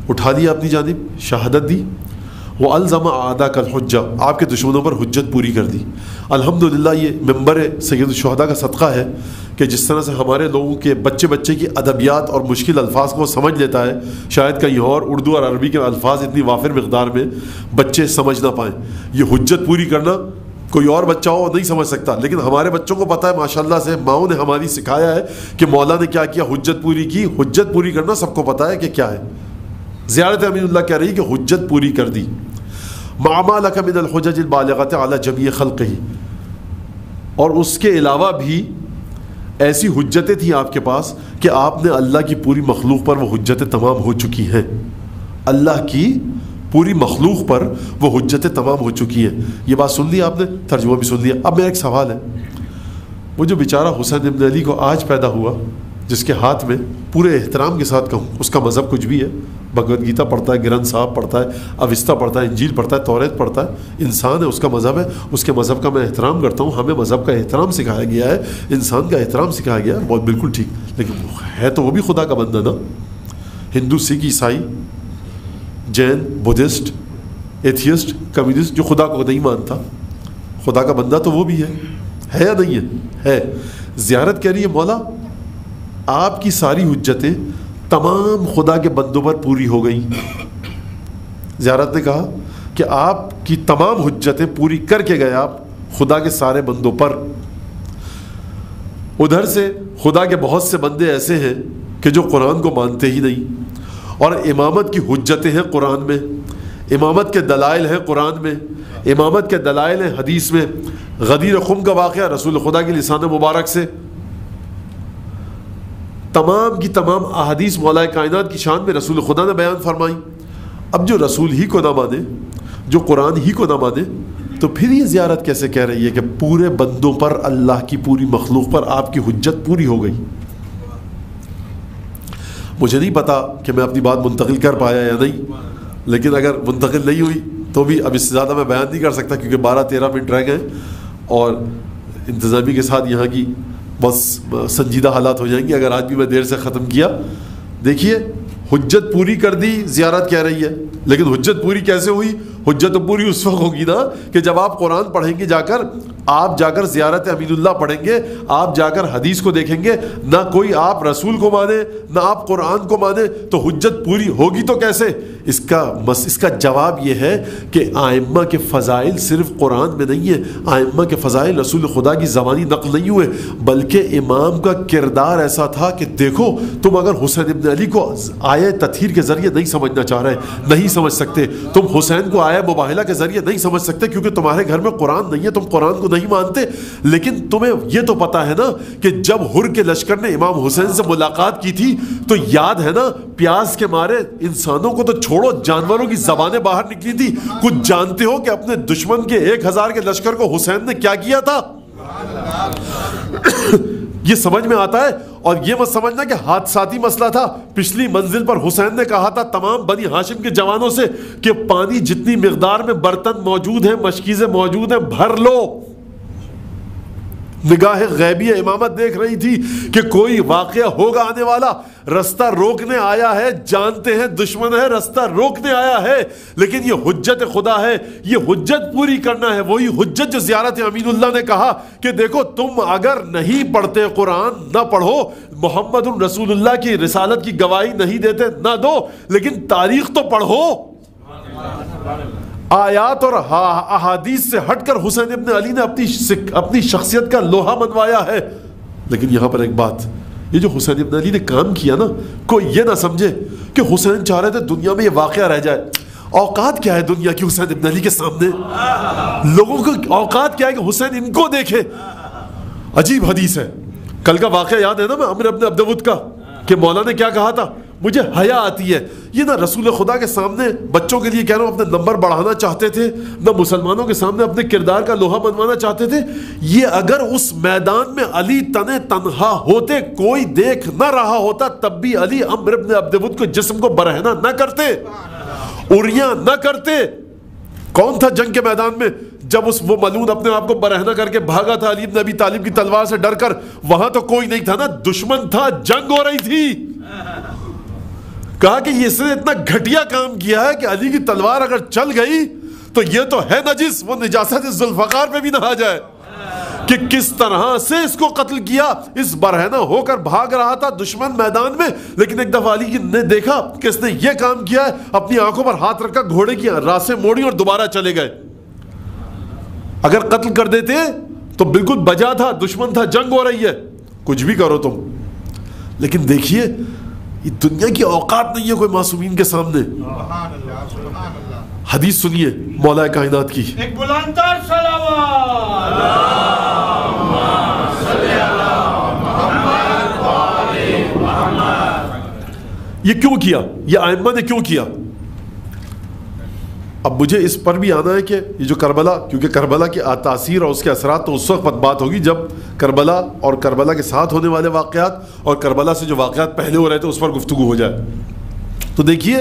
اٹھا لیا اپنی جانب، شہادت دی، وَأَلْزَمَ أَعْدَاءَكَ الْحُجَّةَ، آپ کے دشمنوں پر حجت پوری کر دی۔ الحمدللہ یہ ممبر سید الشہداء کا صدقہ ہے کہ جس طرح سے ہمارے لوگوں کے بچے کی ادبیات اور مشکل الفاظ کو سمجھ لیتا ہے، شاید کہیں اور اردو اور عربی کے الفاظ اتنی وافر مقدار میں بچے سمجھ نہ پائیں۔ یہ حجت پوری کرنا کوئی اور بچہ ہو نہیں سمجھ سکتا، لیکن ہمارے بچوں کو پتہ ہے ماشاءاللہ سے، ماؤں نے ہماری سکھایا ہے کہ مولا نے کیا کیا، حجت پوری کی۔ حجت پوری کرنا سب کو پتہ ہے کہ کیا ہے۔ زیارت امین اللہ کہہ رہی کہ حجت پوری کر دی۔ مَا مَا لَكَ مِنَ الْحُجَجِ الْبَالِغَةِ عَلَى جَمِيعِ خَلْقِهِ، اور اس کے علاوہ بھی ایسی حجتیں تھیں آپ کے پاس کہ آپ نے اللہ کی پوری مخلوق پر وہ حجتیں تمام ہو چکی ہیں، اللہ کی پوری مخلوق پر وہ حجتیں تمام ہو چکی ہیں۔ یہ بات سن لی آپ نے، ترجمہ بھی سن لیا۔ اب میرا ایک سوال ہے، وہ جو بیچارہ حسین ابن علی کو آج پیدا ہوا، جس کے ہاتھ میں پورے احترام کے ساتھ کہوں، اس کا مذہب کچھ بھی ہے، بھگوت گیتا پڑھتا ہے، گرنتھ صاحب پڑھتا ہے، اوستا پڑھتا ہے، انجیل پڑھتا ہے، توریت پڑھتا ہے، انسان ہے، اس کا مذہب ہے، اس کے مذہب کا میں احترام کرتا ہوں، ہمیں مذہب کا احترام سکھایا گیا ہے، انسان کا احترام سکھایا گیا ہے، بہت بالکل ٹھیک، لیکن ہے تو وہ بھی خدا کا بندہ نا۔ ہندو، سکھ، عیسائی، جین، بدھسٹ، ایتھیسٹ، کمیونسٹ، جو خدا کو نہیں مانتا، خدا کا بندہ تو وہ بھی ہے یا نہیں ہے؟ ہے۔ زیارت کہہ رہی ہے مولا آپ کی ساری حجتیں تمام خدا کے بندوں پر پوری ہو گئی۔ زیارت نے کہا کہ آپ کی تمام حجتیں پوری کر کے گئے آپ خدا کے سارے بندوں پر۔ ادھر سے خدا کے بہت سے بندے ایسے ہیں کہ جو قرآن کو مانتے ہی نہیں، اور امامت کی حجتیں ہیں قرآن میں، امامت کے دلائل ہیں قرآن میں، امامت کے دلائل ہیں حدیث میں۔ غدیر خم کا واقعہ رسول خدا کے لسان مبارک سے، تمام کی تمام احادیث مولا کائنات کی شان میں رسول خدا نے بیان فرمائی۔ اب جو رسول ہی کو نہ مانے، جو قرآن ہی کو نہ مانے، تو پھر یہ زیارت کیسے کہہ رہی ہے کہ پورے بندوں پر، اللہ کی پوری مخلوق پر آپ کی حجت پوری ہو گئی؟ مجھے نہیں پتا کہ میں اپنی بات منتقل کر پایا یا نہیں، لیکن اگر منتقل نہیں ہوئی تو بھی اب اس سے زیادہ میں بیان نہیں کر سکتا، کیونکہ 12-13 منٹ رہ گئے اور انتظامی کے ساتھ یہاں کی بس سنجیدہ حالات ہو جائیں گے اگر آج بھی میں دیر سے ختم کیا۔ دیکھیے حجت پوری کر دی زیارت کہہ رہی ہے، لیکن حجت پوری کیسے ہوئی؟ حجت تو پوری اس وقت ہوگی نا کہ جب آپ قرآن پڑھیں گے، آپ جا کر زیارت امین اللہ پڑھیں گے، آپ جا کر حدیث کو دیکھیں گے، نہ کوئی آپ رسول کو مانے نہ آپ قرآن کو مانے، تو حجت پوری ہوگی تو کیسے؟ اس کا جواب یہ ہے کہ آئمہ کے فضائل صرف قرآن میں نہیں ہے، آئمہ کے فضائل رسول خدا کی زبانی نقل نہیں ہوئے، بلکہ امام کا کردار ایسا تھا کہ دیکھو تم اگر حسین ابن علی کو آیت تطہیر کے ذریعے نہیں سمجھنا چاہ رہے، نہیں سمجھ سکتے، تم حسین کو آیت مباہلہ کے ذریعے نہیں سمجھ سکتے کیونکہ تمہارے گھر میں قرآن نہیں ہے، تم قرآن کو نہیں مانتے، لیکن تمہیں یہ تو پتا ہے نا کہ جب ہر کے لشکر نے امام حسین سے ملاقات کی تھی تو یاد ہے نا، پیاس کے مارے انسانوں کو تو چھوڑو، جانوروں کی زبانیں باہر نکلی تھی۔ کچھ جانتے ہو کہ اپنے دشمن کے 1000 کے لشکر کو حسین نے کیا کیا تھا؟ یہ سمجھ میں آتا ہے۔ اور یہ مت سمجھنا کہ حادثاتی مسئلہ تھا. پچھلی منزل پر حسین نے کہا تھا تمام بنی ہاشم کے جوانوں سے کہ پانی جتنی مقدار میں برتن موجود ہیں، مشکیزیں موجود ہیں، بھر لو. نگاہ غیبی امامت دیکھ رہی تھی کہ کوئی واقعہ ہوگا آنے والا. رستہ روکنے آیا ہے، جانتے ہیں دشمن ہے، رستہ روکنے آیا ہے، لیکن یہ حجت خدا ہے، یہ حجت پوری کرنا ہے. وہی حجت جو زیارت امین اللہ نے کہا کہ دیکھو تم اگر نہیں پڑھتے قرآن نہ پڑھو، محمد رسول اللہ کی رسالت کی گواہی نہیں دیتے نہ دو، لیکن تاریخ تو پڑھو. آیات اور احادیث سے ہٹ کر حسین ابن علی نے اپنی شخصیت کا لوہا منوایا ہے. لیکن یہاں پر ایک بات، یہ جو حسین ابن علی نے کام کیا نا، کوئی یہ نہ سمجھے کہ حسین چاہ رہے تھے دنیا میں یہ واقعہ رہ جائے. اوقات کیا ہے دنیا کی حسین ابن علی کے سامنے؟ لوگوں کو اوقات کیا ہے کہ حسین ان کو دیکھے. عجیب حدیث ہے. کل کا واقعہ یاد ہے نا عمر ابن عبدود کا، کہ مولا نے کیا کہا تھا؟ مجھے حیا آتی ہے. یہ نہ رسول خدا کے سامنے بچوں کے لیے کہہ رہا ہوں اپنے نمبر بڑھانا چاہتے تھے، نہ مسلمانوں کے سامنے اپنے کردار کا لوہا منوانا چاہتے تھے. یہ اگر اس میدان میں علی تنہا ہوتے، کوئی دیکھ نہ رہا ہوتا، تب بھی علی عمر ابن عبدود کو جسم کو برہنہ نہ کرتے، اریاں نہ کرتے. کون تھا جنگ کے میدان میں جب وہ ملعون اپنے آپ کو برہنہ کر کے بھاگا تھا علی بن ابی طالب کی تلوار سے ڈر کر؟ وہاں تو کوئی نہیں تھا نا، دشمن تھا، جنگ ہو رہی تھی. کہا کہ اس نے اتنا گھٹیا کام کیا ہے کہ علی کی تلوار اگر چل گئی تو یہ تو ہے نجس، وہ نجاست ذوالفقار پہ بھی نہ آ جائے. کہ کس طرح سے اس کو قتل کیا. اس برہنہ ہو کر بھاگ رہا تھا دشمن میدان میں، لیکن ایک دفعہ علی نے دیکھا کہ اس نے یہ کام کیا ہے، اپنی آنکھوں پر ہاتھ رکھا، گھوڑے کی راسیں موڑی اور دوبارہ چلے گئے. اگر قتل کر دیتے تو بالکل بجا تھا، دشمن تھا، جنگ ہو رہی ہے، کچھ بھی کرو تم. لیکن دیکھیے یہ دنیا کی اوقات نہیں ہے کوئی معصومین کے سامنے. حدیث سنیے مولا کائنات کی. ایک بلند تر صلوات یہ کیوں کیا؟ یہ ائمہ نے کیوں کیا؟ اب مجھے اس پر بھی آنا ہے کہ یہ جو کربلا، کیونکہ کربلا کی تاثیر اور اس کے اثرات تو اس وقت بات ہوگی جب کربلا اور کربلا کے ساتھ ہونے والے واقعات اور کربلا سے جو واقعات پہلے ہو رہے تھے اس پر گفتگو ہو جائے. تو دیکھیے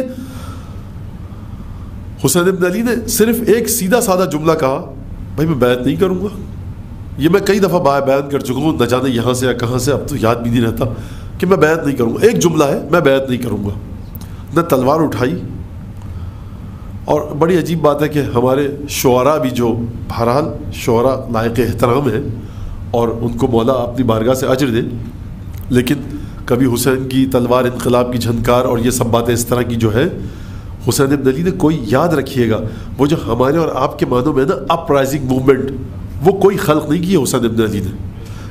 حسین ابن علی نے صرف ایک سیدھا سادہ جملہ کہا، بھائی میں بیعت نہیں کروں گا. یہ میں کئی دفعہ بیان کر چکا ہوں، نہ جانے یہاں سے یا کہاں سے، اب تو یاد بھی نہیں رہتا، کہ میں بیعت نہیں کروں گا. ایک جملہ ہے، میں بیعت نہیں کروں گا. نہ تلوار اٹھائی. اور بڑی عجیب بات ہے کہ ہمارے شعراء بھی جو بہرحال شعراء لائق احترام ہیں اور ان کو مولا اپنی بارگاہ سے اجر دے، لیکن کبھی حسین کی تلوار انقلاب کی جھنکار اور یہ سب باتیں اس طرح کی جو ہے، حسین ابن علی نے کوئی یاد رکھیے گا وہ جو ہمارے اور آپ کے معنوں میں نا اپ رائزنگ موومنٹ، وہ کوئی خلق نہیں کی ہے حسین ابن علی نے.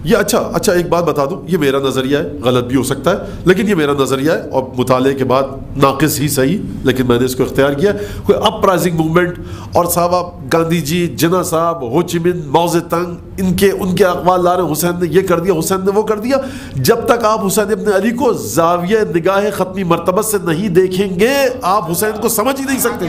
یہ اچھا ایک بات بتا دوں، یہ میرا نظریہ ہے، غلط بھی ہو سکتا ہے، لیکن یہ میرا نظریہ ہے اور مطالعے کے بعد ناقص ہی صحیح، لیکن میں نے اس کو اختیار کیا. کوئی اپ رائزنگ موومنٹ اور صاحب گاندھی جی، جناح صاحب، ہو چی من، ماؤ زے تنگ، ان کے اقوال لا رہے ہیں حسین نے یہ کر دیا، حسین نے وہ کر دیا. جب تک آپ حسین ابن علی کو زاویہ نگاہ ختمی مرتبت سے نہیں دیکھیں گے آپ حسین کو سمجھ ہی نہیں سکتے.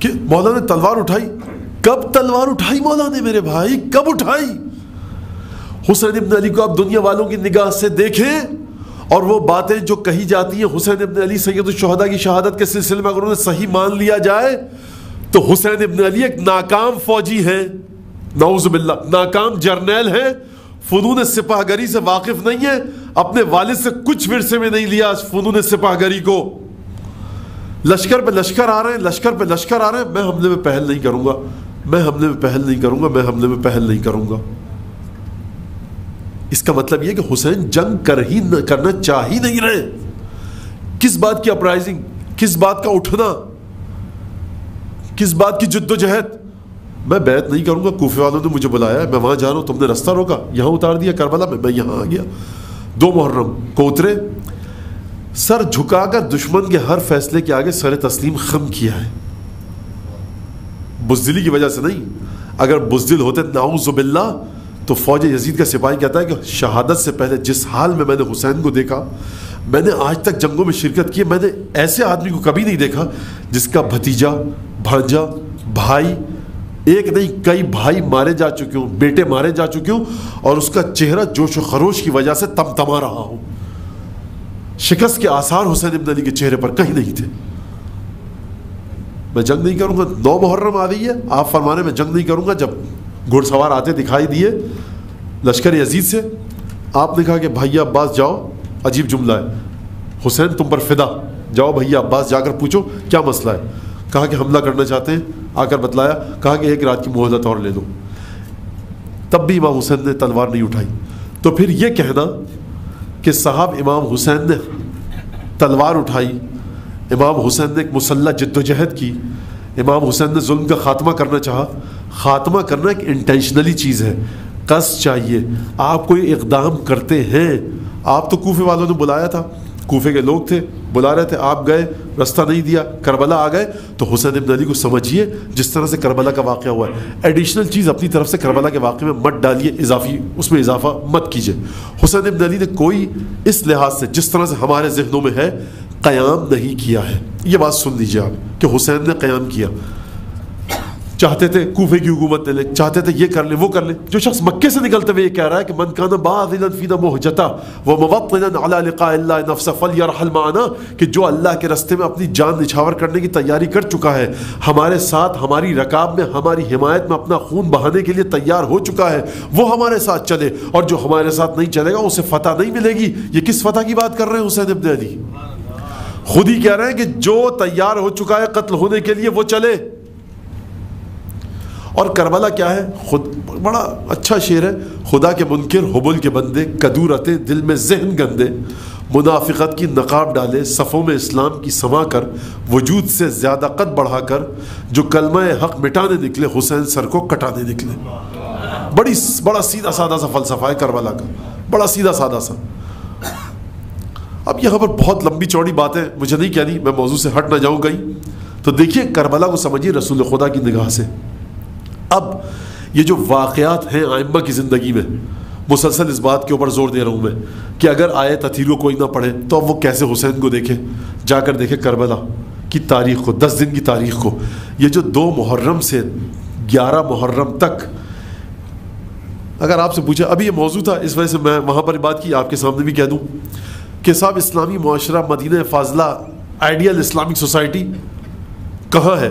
کہ مولا نے تلوار اٹھائی. کب تلوار اٹھائی مولا نے میرے بھائی، کب اٹھائی؟ حسین ابن علی کو آپ دنیا والوں کی نگاہ سے دیکھیں اور وہ باتیں جو کہی جاتی ہیں حسین ابن علی سید الشہداء کی شہادت کے سلسلے میں اگر انہیں صحیح مان لیا جائے تو حسین ابن علی ایک ناکام فوجی ہیں، نعوذ باللہ، ناکام جرنیل ہیں، فنون سپاہ گری سے واقف نہیں ہے، اپنے والد سے کچھ ورثے میں نہیں لیا فنون سپاہ گری کو. لشکر پہ لشکر آ رہے ہیں، لشکر پہ لشکر آ رہے ہیں، میں حملے میں پہل نہیں کروں گا، میں حملے میں پہل نہیں کروں گا، میں حملے میں پہل نہیں کروں گا. اس کا مطلب یہ کہ حسین جنگ کرنا چاہ ہی نہیں رہے. کس بات کی اپرائزنگ، کس بات کا اٹھنا، کس بات کی جد و جہد. میں بیعت نہیں کروں گا، کوفے والوں نے مجھے بلایا ہے، میں وہاں جا رہا ہوں، تم نے رستہ روکا، یہاں اتار دیا کربلا میں یہاں آ گیا. 2 محرم کو اترے، سر جھکا کر دشمن کے ہر فیصلے کے آگے سر تسلیم خم کیا ہے. بزدلی کی وجہ سے نہیں. اگر بزدل ہوتے نعوذ باللہ تو فوج یزید کا سپاہی کہتا ہے کہ شہادت سے پہلے جس حال میں نے حسین کو دیکھا، میں نے آج تک جنگوں میں شرکت کی ہے، میں نے ایسے آدمی کو کبھی نہیں دیکھا جس کا بھتیجا، بھانجا، بھائی، ایک نہیں کئی بھائی مارے جا چکے ہوں، بیٹے مارے جا چکے ہوں، اور اس کا چہرہ جوش و خروش کی وجہ سے تمتما رہا ہو. شکست کے آثار حسین ابن علی کے چہرے پر کہیں نہیں تھے. میں جنگ نہیں کروں گا، 9 محرم آ رہی ہے، آپ فرمانے میں جنگ نہیں کروں گا. جب گھڑ سوار آتے دکھائی دیے لشکر یزید سے، آپ نے کہا کہ بھائی عباس جاؤ، عجیب جملہ ہے، حسین تم پر فدا، جاؤ بھائی عباس جا کر پوچھو کیا مسئلہ ہے. کہا کہ حملہ کرنا چاہتے ہیں. آ کر بتلایا، کہا کہ 1 رات کی مہلت اور لے دو. تب بھی امام حسین نے تلوار نہیں اٹھائی. تو پھر یہ کہنا کہ صاحب امام حسین نے تلوار اٹھائی، امام حسین نے ایک مسلح جد و جہد کی، امام حسین نے ظلم کا خاتمہ کرنا چاہا. خاتمہ کرنا ایک انٹینشنلی چیز ہے، قصد چاہیے. آپ کوئی اقدام کرتے ہیں، آپ تو کوفے والوں نے بلایا تھا، کوفے کے لوگ تھے بلا رہے تھے، آپ گئے، رستہ نہیں دیا، کربلا آ گئے، تو حسین ابن علی کو سمجھیے جس طرح سے کربلا کا واقعہ ہوا ہے. ایڈیشنل چیز اپنی طرف سے کربلا کے واقعے میں مت ڈالیے، اضافی اس میں اضافہ مت کیجیے. حسین ابن علی نے کوئی اس لحاظ سے جس طرح سے ہمارے ذہنوں میں ہے قیام نہیں کیا ہے. یہ بات سن لیجیے آپ کہ حسین نے قیام کیا. چاہتے تھے کوفے کی حکومت لے لیں، چاہتے تھے یہ کر لیں وہ کر لیں. جو شخص مکے سے نکلتے ہوئے یہ کہہ رہا ہے کہ من کان باذلا فینا مہجتا وموطنا علی لقاء اللہ نفسہ فلیرحل معنا، کہ جو اللہ کے راستے میں اپنی جان نچھاور کرنے کی تیاری کر چکا ہے، ہمارے ساتھ ہماری رکاب میں ہماری حمایت میں اپنا خون بہانے کے لیے تیار ہو چکا ہے، وہ ہمارے ساتھ چلے. اور جو ہمارے ساتھ نہیں چلے گا اسے فتح نہیں ملے گی. یہ کس فتح کی بات کر رہے ہیں حسین ابن علی؟ خود ہی کہہ رہے ہیں کہ جو تیار ہو چکا ہے قتل ہونے کے لیے وہ چلے. اور کربلا کیا ہے؟ خود بڑا اچھا شعر ہے، خدا کے منکر حبل کے بندے، کدو رتے دل میں ذہن گندے، منافقت کی نقاب ڈالے صفوں میں اسلام کی سما کر، وجود سے زیادہ قد بڑھا کر جو کلمہ حق مٹانے نکلے حسین سر کو کٹانے نکلے. بڑا سیدھا سادہ سا فلسفہ ہے کربلا کا، بڑا سیدھا سادہ سا. اب یہاں پر بہت لمبی چوڑی باتیں مجھے نہیں کہنی، میں موضوع سے ہٹ نہ جاؤں کہیں. تو دیکھیے کربلا کو سمجھیے رسول خدا کی نگاہ سے. اب یہ جو واقعات ہیں آئمہ کی زندگی میں، مسلسل اس بات کے اوپر زور دے رہا ہوں میں کہ اگر آیت تطہیر کوئی نہ پڑھے تو اب وہ کیسے حسین کو دیکھے، جا کر دیکھے کربلا کی تاریخ کو، 10 دن کی تاریخ کو. یہ جو 2 محرم سے 11 محرم تک، اگر آپ سے پوچھا، ابھی یہ موضوع تھا اس وجہ سے میں وہاں پر بات کی، آپ کے سامنے بھی کہہ دوں کہ صاحب اسلامی معاشرہ مدینہ فاضلہ آئیڈیل اسلامک سوسائٹی کہاں ہے؟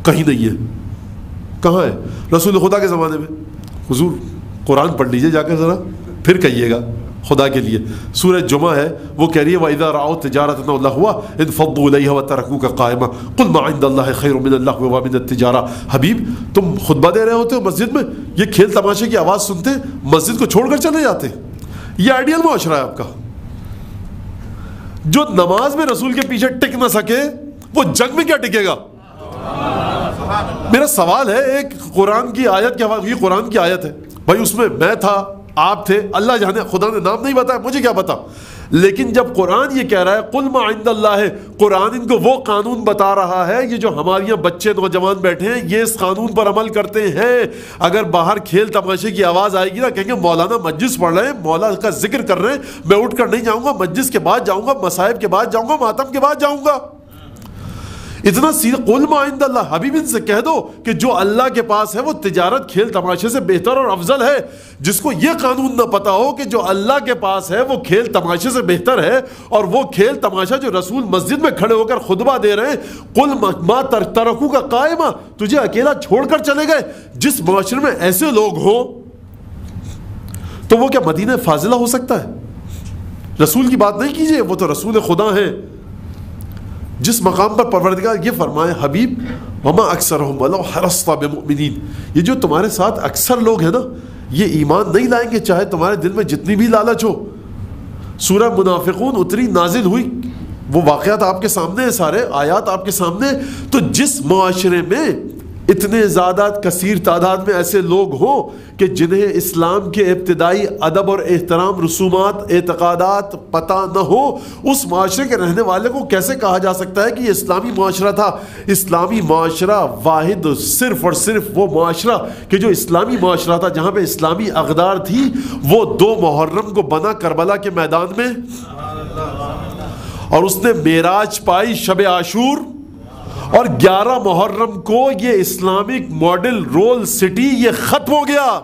کہیں نہیں ہے. کہاں ہے؟ رسول خدا کے زمانے میں. حضور قرآن پڑھ لیجئے جا کر ذرا، پھر کہیے گا خدا کے لیے. سورہ جمعہ ہے، وہ کہہ رہی ہے وَإِذَا رَأَوْا تِجَارَةً أَوْ لَهْوًا انفضوا إِلَيْهَا وَتَرَكُوكَ قَائِمًا قُلْ مَا عِندَ اللَّهِ خَيْرٌ مِنَ اللَّهْوِ وَمِنَ التِّجَارَةِ. حبیب تم خطبہ دے رہے ہوتے ہو مسجد میں، یہ کھیل تماشے کی آواز سنتے مسجد کو چھوڑ کر چلے جاتے. یہ آئیڈیل معاشرہ ہے آپ کا. جو نماز میں رسول کے پیچھے ٹک نہ سکے وہ جنگ میں کیا ٹکے گا؟ میرا سوال ہے، ایک قرآن کی آیت کے حوالے، یہ قرآن کی آیت ہے بھائی، اس میں میں تھا، آپ تھے، اللہ جانے، خدا نے نام نہیں بتایا، مجھے کیا پتا. لیکن جب قرآن یہ کہہ رہا ہے قل ما عند اللہ ہے، قرآن ان کو وہ قانون بتا رہا ہے. یہ جو ہمارے یہاں بچے نوجوان بیٹھے ہیں یہ اس قانون پر عمل کرتے ہیں. اگر باہر کھیل تماشے کی آواز آئے گی نا، کہیں گے مولانا مجلس پڑھ رہے ہیں، مولا کا ذکر کر رہے ہیں، میں اٹھ کر نہیں جاؤں گا، مجلس کے بعد جاؤں گا، مصائب کے بعد جاؤں گا، ماتم کے بعد جاؤں گا. اتنا سیدھا قل ما عند اللہ. حبیب ان سے کہہ دو کہ جو اللہ کے پاس ہے وہ تجارت کھیل تماشے سے بہتر اور افضل ہے. جس کو یہ قانون نہ پتا ہو کہ جو اللہ کے پاس ہے وہ کھیل تماشے سے بہتر ہے، اور وہ کھیل تماشا جو رسول مسجد میں کھڑے ہو کر خطبہ دے رہے ہیں، قل ما ترکوکا قائما، تجھے اکیلا چھوڑ کر چلے گئے. جس معاشرے میں ایسے لوگ ہوں تو وہ کیا مدینہ فاضلہ ہو سکتا ہے؟ رسول کی بات نہیں کیجیے، وہ تو رسول خدا ہیں. جس مقام پر پروردگار یہ فرمائے حبیب وما اکثرهم ولو حرصت بمؤمنین، یہ جو تمہارے ساتھ اکثر لوگ ہیں نا یہ ایمان نہیں لائیں گے چاہے تمہارے دل میں جتنی بھی لالچ ہو. سورہ منافقون اتری نازل ہوئی، وہ واقعات آپ کے سامنے ہیں، سارے آیات آپ کے سامنے. تو جس معاشرے میں اتنے زیادہ کثیر تعداد میں ایسے لوگ ہوں کہ جنہیں اسلام کے ابتدائی ادب اور احترام، رسومات، اعتقادات پتہ نہ ہو، اس معاشرے کے رہنے والے کو کیسے کہا جا سکتا ہے کہ یہ اسلامی معاشرہ تھا؟ اسلامی معاشرہ واحد صرف اور صرف وہ معاشرہ کہ جو اسلامی معاشرہ تھا، جہاں پہ اسلامی اقدار تھی، وہ 2 محرم کو بنا کربلا کے میدان میں. اور اس نے معراج پائی شب عاشور، اور 11 محرم کو یہ اسلامک ماڈل رول سٹی یہ ختم ہو گیا۔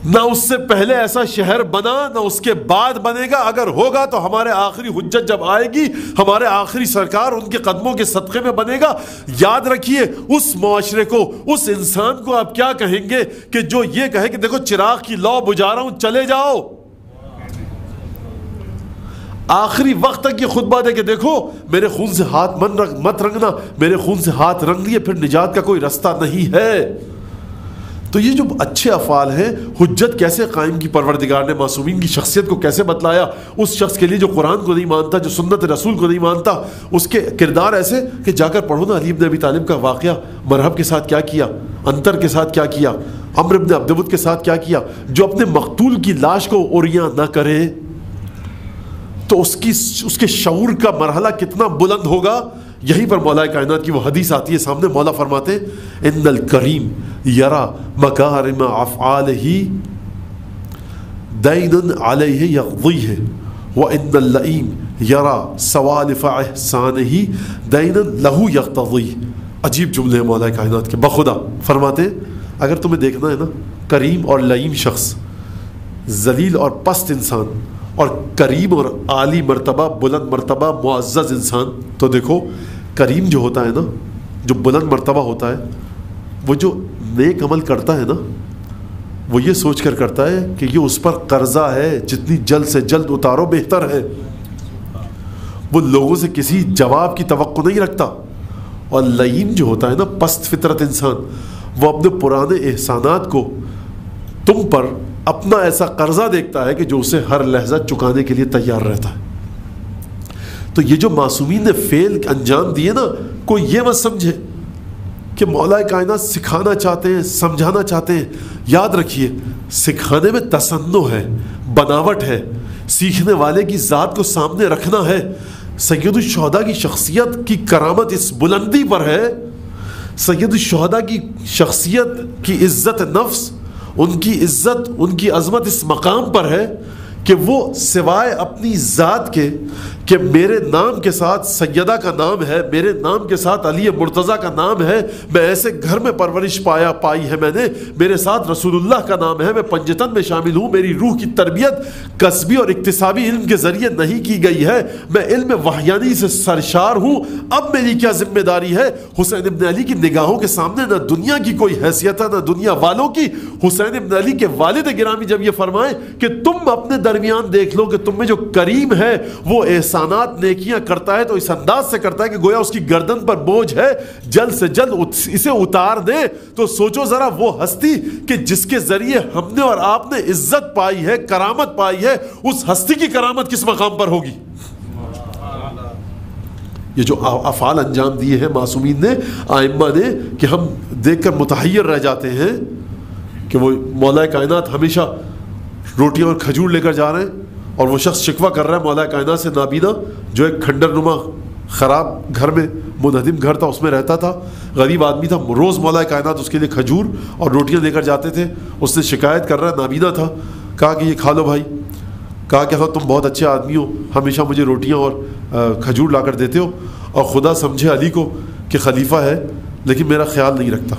نہ اس سے پہلے ایسا شہر بنا، نہ اس کے بعد بنے گا۔ اگر ہوگا تو ہمارے آخری حجت جب آئے گی، ہمارے آخری سرکار ان کے قدموں کے صدقے میں بنے گا۔ یاد رکھیے، اس معاشرے کو، اس انسان کو آپ کیا کہیں گے کہ جو یہ کہے کہ دیکھو چراغ کی لو بجھا رہا ہوں، چلے جاؤ۔ آخری وقت تک یہ خطبہ دے کہ دیکھو میرے خون سے ہاتھ مت رنگنا، میرے خون سے ہاتھ رنگ لیے پھر نجات کا کوئی رستہ نہیں ہے۔ تو یہ جو اچھے افعال ہیں، حجت کیسے قائم کی پروردگار نے، معصومین کی شخصیت کو کیسے بتلایا۔ اس شخص کے لیے جو قرآن کو نہیں مانتا، جو سنت رسول کو نہیں مانتا، اس کے کردار ایسے کہ جا کر پڑھو نا علی بن ابی طالب کا واقعہ، مرحب کے ساتھ کیا کیا، انتر کے ساتھ کیا کیا، عمرو بن عبدود کے ساتھ کیا کیا۔ جو اپنے مقتول کی لاش کو اوریاں نہ کرے تو اس کے شعور کا مرحلہ کتنا بلند ہوگا۔ یہیں پر مولا کائنات کی وہ حدیث آتی ہے سامنے، مولا فرماتے ہیں ان الکریم یرا مکارم افعالہ دین علیہ یقضیہ وان اللئیم یرا سوالف احسانہ دین لہ یقتضیہ۔ عجیب جملے ہیں مولا کائنات کے، بخدا فرماتے ہیں اگر تمہیں دیکھنا ہے نا کریم اور لئیم شخص، ذلیل اور پست انسان، اور کریم اور عالی مرتبہ، بلند مرتبہ، معزز انسان، تو دیکھو کریم جو ہوتا ہے نا، جو بلند مرتبہ ہوتا ہے، وہ جو نیک عمل کرتا ہے نا، وہ یہ سوچ کر کرتا ہے کہ یہ اس پر قرضہ ہے، جتنی جلد سے جلد اتارو بہتر ہے۔ وہ لوگوں سے کسی جواب کی توقع نہیں رکھتا۔ اور لئیم جو ہوتا ہے نا، پست فطرت انسان، وہ اپنے پرانے احسانات کو تم پر اپنا ایسا قرضہ دیکھتا ہے کہ جو اسے ہر لحظہ چکانے کے لیے تیار رہتا ہے۔ تو یہ جو معصومین نے فعل انجام دیے نا، کوئی یہ مت سمجھے کہ مولا کائنات سکھانا چاہتے ہیں، سمجھانا چاہتے ہیں۔ یاد رکھیے، سکھانے میں تصنع ہے، بناوٹ ہے، سیکھنے والے کی ذات کو سامنے رکھنا ہے۔ سید الشہداء کی شخصیت کی کرامت اس بلندی پر ہے، سید الشہداء کی شخصیت کی عزت نفس، ان کی عزت، ان کی عظمت اس مقام پر ہے کہ وہ سوائے اپنی ذات کے کہ میرے نام کے ساتھ سیدہ کا نام ہے، میرے نام کے ساتھ علی مرتضیٰ کا نام ہے، میں ایسے گھر میں پرورش پائی ہے میں نے، میرے ساتھ رسول اللہ کا نام ہے، میں پنجتن میں شامل ہوں، میری روح کی تربیت قصبی اور اکتسابی علم کے ذریعے نہیں کی گئی ہے، میں علم وحیانی سے سرشار ہوں۔ اب میری کیا ذمہ داری ہے؟ حسین ابن علی کی نگاہوں کے سامنے نہ دنیا کی کوئی حیثیت ہے، نہ دنیا والوں کی۔ حسین ابن علی کے والد گرامی جب یہ فرمائیں کہ تم اپنے درمیان دیکھ لو کہ تم میں جو کریم ہے وہ احسانات نیکیاں کرتا ہے تو اس انداز سے کرتا ہے کہ گویا اس کی گردن پر بوجھ ہے، جلد سے جلد اسے اتار دے۔ تو سوچو ذرا وہ ہستی کہ جس کے ذریعے ہم نے اور آپ نے عزت پائی ہے، کرامت پائی ہے، اس ہستی کی کرامت کس مقام پر ہوگی؟ یہ جو افعال انجام دیے ہیں معصومین نے، ائمہ نے، کہ ہم دیکھ کر متحیر رہ جاتے ہیں کہ وہ مولا کائنات ہمیشہ روٹیاں اور کھجور لے کر جا رہے ہیں، اور وہ شخص شکوہ کر رہا ہے مولا کائنات سے، نابینا، جو ایک کھنڈر نما خراب گھر میں، منہدم گھر تھا، اس میں رہتا تھا، غریب آدمی تھا، روز مولا کائنات اس کے لیے کھجور اور روٹیاں لے کر جاتے تھے۔ اس نے شکایت کر رہا ہے، نابینا تھا، کہا کہ یہ کھا لو بھائی، کہا کہ ہاں تم بہت اچھے آدمی ہو، ہمیشہ مجھے روٹیاں اور کھجور لا کر دیتے ہو، اور خدا سمجھے علی کو کہ خلیفہ ہے لیکن میرا خیال نہیں رکھتا۔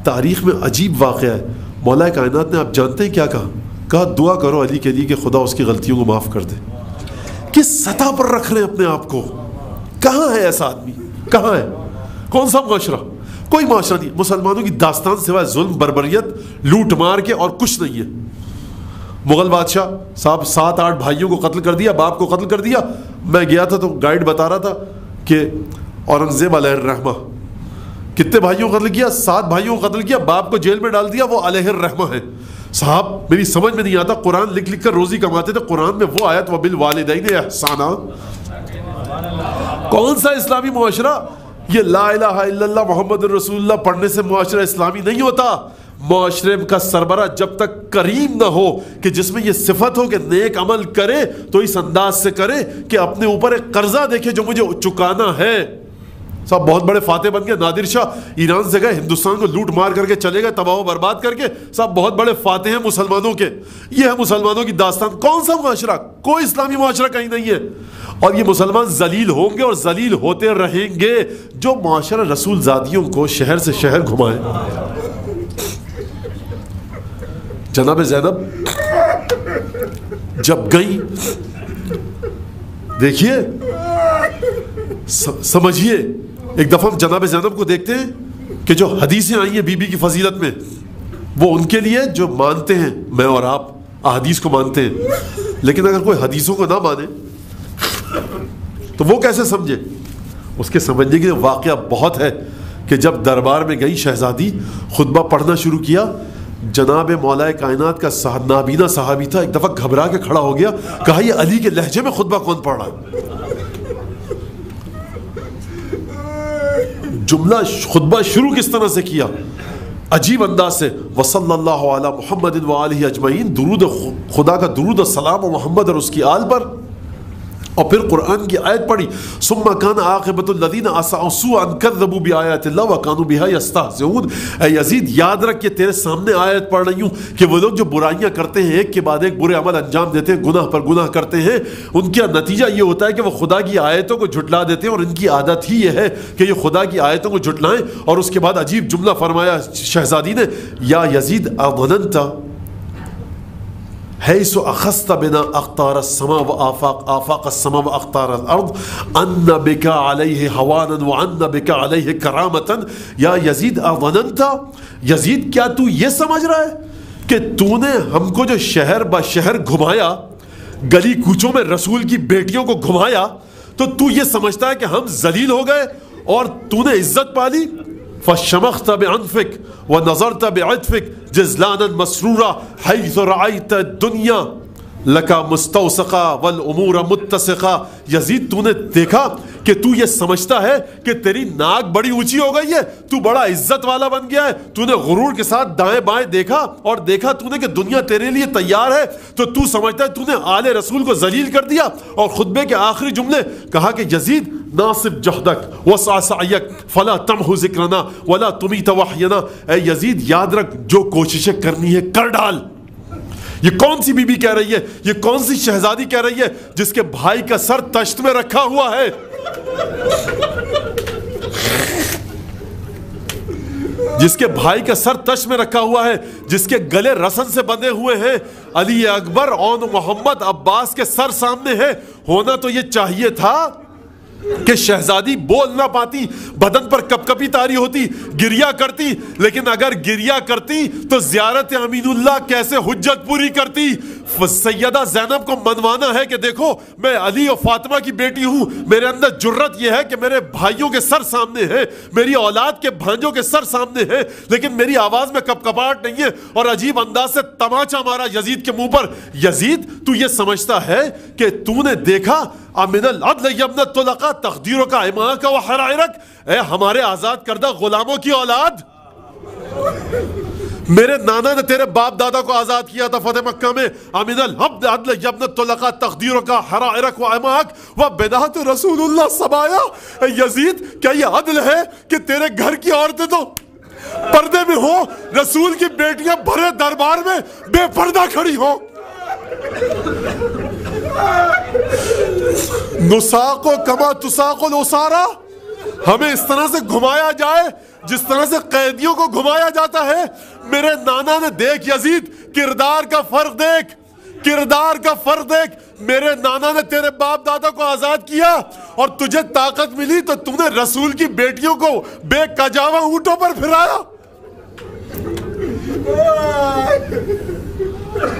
تاریخ میں عجیب واقعہ ہے، مولا کائنات نے، آپ جانتے ہیں کیا کہا دعا کرو علی کے لیے کہ خدا اس کی غلطیوں کو معاف کر دے۔ کس سطح پر رکھ رہے ہیں اپنے آپ کو؟ کہاں ہے ایسا آدمی؟ کہاں ہے؟ کون سا معاشرہ؟ کوئی معاشرہ نہیں۔ مسلمانوں کی داستان سوائے ظلم، بربریت، لوٹ مار کے اور کچھ نہیں ہے۔ مغل بادشاہ صاحب 7-8 بھائیوں کو قتل کر دیا، باپ کو قتل کر دیا۔ میں گیا تھا تو گائیڈ بتا رہا تھا کہ اورنگزیب علیہ الرحمہ کتنے بھائیوں کو قتل کیا؟ 7 بھائیوں کو قتل کیا، باپ کو جیل میں ڈال دیا، وہ علیہ الرحمہ ہے۔ صاحب میری سمجھ میں نہیں آتا، قرآن لکھ لکھ کر روزی کماتے تھے، قرآن میں وہ آیت وبالوالدین احسانا، کون سا اسلامی معاشرہ؟ یہ لا الہ الا اللہ محمد رسول اللہ پڑھنے سے معاشرہ اسلامی نہیں ہوتا۔ معاشرے کا سربراہ جب تک کریم نہ ہو کہ جس میں یہ صفت ہو کہ نیک عمل کرے تو اس انداز سے کرے کہ اپنے اوپر ایک قرضہ دیکھے جو مجھے چکانا ہے۔ صاحب بہت بڑے فاتح بن گئے، نادر شاہ ایران سے گئے، ہندوستان کو لوٹ مار کر کے چلے گئے، تباہ و برباد کر کے، صاحب بہت بڑے فاتح ہیں مسلمانوں کے. یہ ہے مسلمانوں کی داستان. کون سا معاشرہ؟ کوئی اسلامی معاشرہ کہیں نہیں ہے. اور یہ مسلمان ذلیل ہوں گے اور ذلیل ہوتے رہیں گے جو معاشرہ رسول زادیوں کو شہر سے شہر گھمائے. جناب زینب جب گئی، دیکھیے سمجھیے، ایک دفعہ ہم جناب زینب کو دیکھتے ہیں کہ جو حدیثیں آئی ہیں بی بی کی فضیلت میں، وہ ان کے لیے جو مانتے ہیں، میں اور آپ احادیث کو مانتے ہیں، لیکن اگر کوئی حدیثوں کو نہ مانے تو وہ کیسے سمجھے؟ اس کے سمجھنے کے واقعہ بہت ہے کہ جب دربار میں گئی شہزادی، خطبہ پڑھنا شروع کیا، جناب مولا کائنات کا نابینا صحابی تھا، ایک دفعہ گھبرا کے کھڑا ہو گیا، کہا یہ علی کے لہجے میں خطبہ کون پڑھ رہا ہے؟ جملہ خطبہ شروع کس طرح سے کیا؟ عجیب انداز سے، وصلی اللہ علی محمد وآلہ اجمعین، درود خدا کا درود و سلام و محمد اور اس کی آل پر. اور پھر قرآن کی آیت پڑھی، ثم کان عاقبۃ الذین اساءوا سوءا کذبوا بآیات اللہ وکانوا بها یستہزئون. اے یزید یاد رکھ کہ تیرے سامنے آیت پڑھ رہی ہوں کہ وہ لوگ جو برائیاں کرتے ہیں، ایک کے بعد ایک برے عمل انجام دیتے ہیں، گناہ پر گناہ کرتے ہیں، ان کا نتیجہ یہ ہوتا ہے کہ وہ خدا کی آیتوں کو جھٹلا دیتے ہیں، اور ان کی عادت ہی یہ ہے کہ یہ خدا کی آیتوں کو جھٹلائیں. اور اس کے بعد عجیب جملہ فرمایا شہزادی نے، یا یزید اظننت حیث اخذت بنا اقطار السماء آفاق السماء واقطار الارض ان بك علیہ حوانا وان بك علیہ کرامتا. یا یزید اظننت، یزید کیا تو یہ سمجھ رہا ہے کہ تو نے ہم کو جو شہر با شہر گھمایا، گلی کوچوں میں رسول کی بیٹیوں کو گھمایا، تو یہ سمجھتا ہے کہ ہم ذلیل ہو گئے اور تو نے عزت پالی؟ فشمخت بعنفك ونظرت بعطفك جزلانا مسرورا حيث رأيت الدنيا لك مستوسقا والامور متسقا. یزید تو نے دیکھا کہ تو یہ سمجھتا ہے کہ تیری ناک بڑی اونچی ہو گئی ہے، تو بڑا عزت والا بن گیا ہے، تو نے غرور کے ساتھ دائیں بائیں دیکھا اور دیکھا تو نے کہ دنیا تیرے لیے تیار ہے، تو سمجھتا ہے تو نے آل رسول کو ذلیل کر دیا. اور خطبے کے آخری جملے کہا کہ یزید ناصب جہدک وسع سعیک فلا تمحو ذکرنا ولا تمیت وحینا. اے یزید یاد رکھ، جو کوششیں کرنی ہے کر ڈال. یہ کون سی بی بی کہہ رہی ہے؟ یہ کون سی شہزادی کہہ رہی ہے جس کے بھائی کا سر تشت میں رکھا ہوا ہے؟ جس کے بھائی کا سر تشت میں رکھا ہوا ہے، جس کے گلے رسن سے بندھے ہوئے ہیں. علی اکبر اور محمد عباس کے سر سامنے ہے. ہونا تو یہ چاہیے تھا کہ شہزادی بول نہ پاتی، بدن پر کپ کپی طاری ہوتی، گریا کرتی، لیکن اگر گریا کرتی تو زیارت امین اللہ کیسے حجت پوری کرتی؟ سیدہ زینب کو منوانا ہے کہ دیکھو میں علی اور فاطمہ کی بیٹی ہوں، میرے اندر جرت یہ ہے کہ میرے بھائیوں کے سر سامنے ہیں، میری اولاد کے بھانجوں کے سر سامنے ہیں، لیکن میری آواز میں کپ کپاہٹ نہیں ہے. اور عجیب انداز سے تماچا مارا یزید کے منہ پر. یزید تو یہ سمجھتا ہے کہ تو نے دیکھا امن العدل یبن الطلقاء تقدیرک اماک و حرائرک، اے ہمارے آزاد کردہ غلاموں کی اولاد، میرے نانا نے تیرے باپ دادا کو آزاد کیا تھا فتح مکہ میں. امن العدل یبن الطلقاء تقدیرک حرائرک و اماک و بدعت رسول اللہ سبایا. اے یزید کیا یہ عدل ہے کہ تیرے گھر کی عورتیں تو پردے میں ہو، رسول کی بیٹیاں بھرے دربار میں بے پردہ کھڑی ہو؟ نساق کما تساق الاسارا، ہمیں اس طرح سے گھمایا جائے جس طرح سے قیدیوں کو گھمایا جاتا ہے. میرے نانا نے دیکھ یزید، کردار کا فرق دیکھ، کردار کا فرق دیکھ. میرے نانا نے تیرے باپ دادا کو آزاد کیا اور تجھے طاقت ملی تو تم نے رسول کی بیٹیوں کو بے کجاوا اونٹوں پر پھرایا.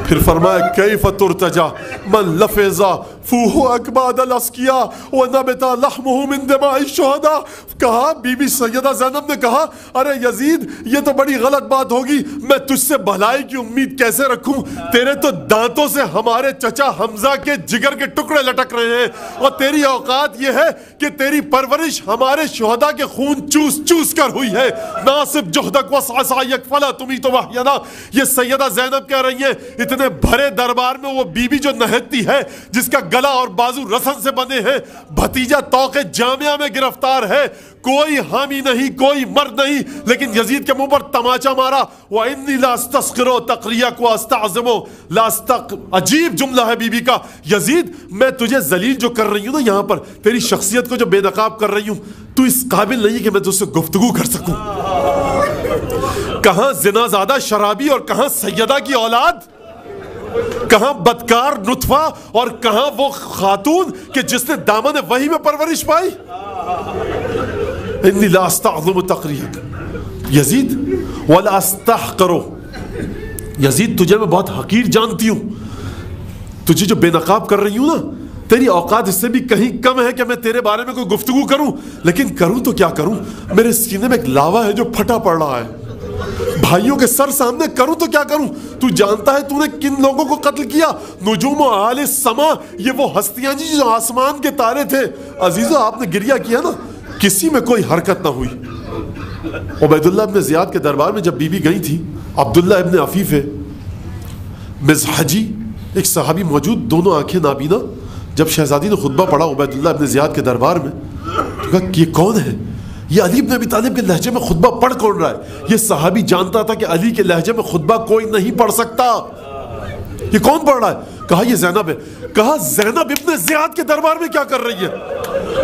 پھر فرمایا کیف ترتجا من لفظا فوہ اکباد الاسکیا ونبتا لحمہ من دماء الشہداء. کہا بی بی سیدہ زینب نے کہا ارے یزید یہ تو بڑی غلط بات ہوگی، میں تجھ سے بھلائی کی امید کیسے رکھوں؟ تیرے تو دانتوں سے ہمارے چچا حمزہ کے جگر کے ٹکڑے لٹک رہے ہیں، اور تیری اوقات یہ ہے کہ تیری پرورش ہمارے شہداء کے خون چوس چوس کر ہوئی ہے. ناصب جہدک وسع سعیک فلا تمیت وحینا. یہ سیدہ زینب کہہ رہی ہے، اتنے اتنے بھرے دربار میں وہ بیوی جو نہتی ہے، جس کا گلا اور بازو رسن سے بنے ہیں، بھتیجا طوق جامعہ میں گرفتار ہے، کوئی حامی نہیں، کوئی مرد نہیں، لیکن یزید کے منہ پر تماچا مارا، وَإِنِّي لَأَسْتَسْخِرُ تَقْرِيَكُ وَأَسْتَعْظِمُ عجیب جملہ ہے بی بی کا، یزید میں تجھے ذلیل جو کر رہی ہوں نا یہاں پر، تیری شخصیت کو جو بے نقاب کر رہی ہوں، تو اس قابل نہیں کہ میں تجھ سے گفتگو کر سکوں۔ کہاں زنا زادہ شرابی اور کہاں سیدہ کی اولاد، کہاں بدکار نطفہ اور کہاں وہ خاتون کہ جس نے دامن وحی میں پرورش پائی۔ انی لا استعظم تقریک یزید ولا استحقرو، یزید تجھے میں بہت حقیر جانتی ہوں، تجھے جو بے نقاب کر رہی ہوں نا، تیری اوقات اس سے بھی کہیں کم ہے کہ میں تیرے بارے میں کوئی گفتگو کروں، لیکن کروں تو کیا کروں، میرے سینے میں ایک لاوا ہے جو پھٹا پڑ رہا ہے، بھائیوں کے سر سامنے کروں تو کیا کروں، تو جانتا ہے تو نے کن لوگوں کو قتل کیا، نجوم و اعلی السما، یہ وہ ہستیاں جی جو آسمان کے تارے تھے، عزیزو آپ نے گریہ کیا نا، کسی میں کوئی حرکت نہ ہوئی۔ عبید اللہ ابن زیاد کے دربار میں جب بی بی گئی تھی، عبداللہ ابن عفیف مزحجی ایک صحابی موجود، دونوں آنکھیں نابینا، جب شہزادی نے خطبہ پڑھا عبید اللہ ابن زیاد کے دربار میں، تو کہا یہ کون ہے، یہ علی بن ابی طالب کے لہجے میں خطبہ پڑھ کون رہا ہے؟ یہ صحابی جانتا تھا کہ علی کے لہجے میں خطبہ کوئی نہیں پڑھ سکتا، یہ کون پڑھ رہا ہے؟ کہا یہ زینب ہے۔ کہا زینب ابن زیاد کے دربار میں کیا کر رہی ہے؟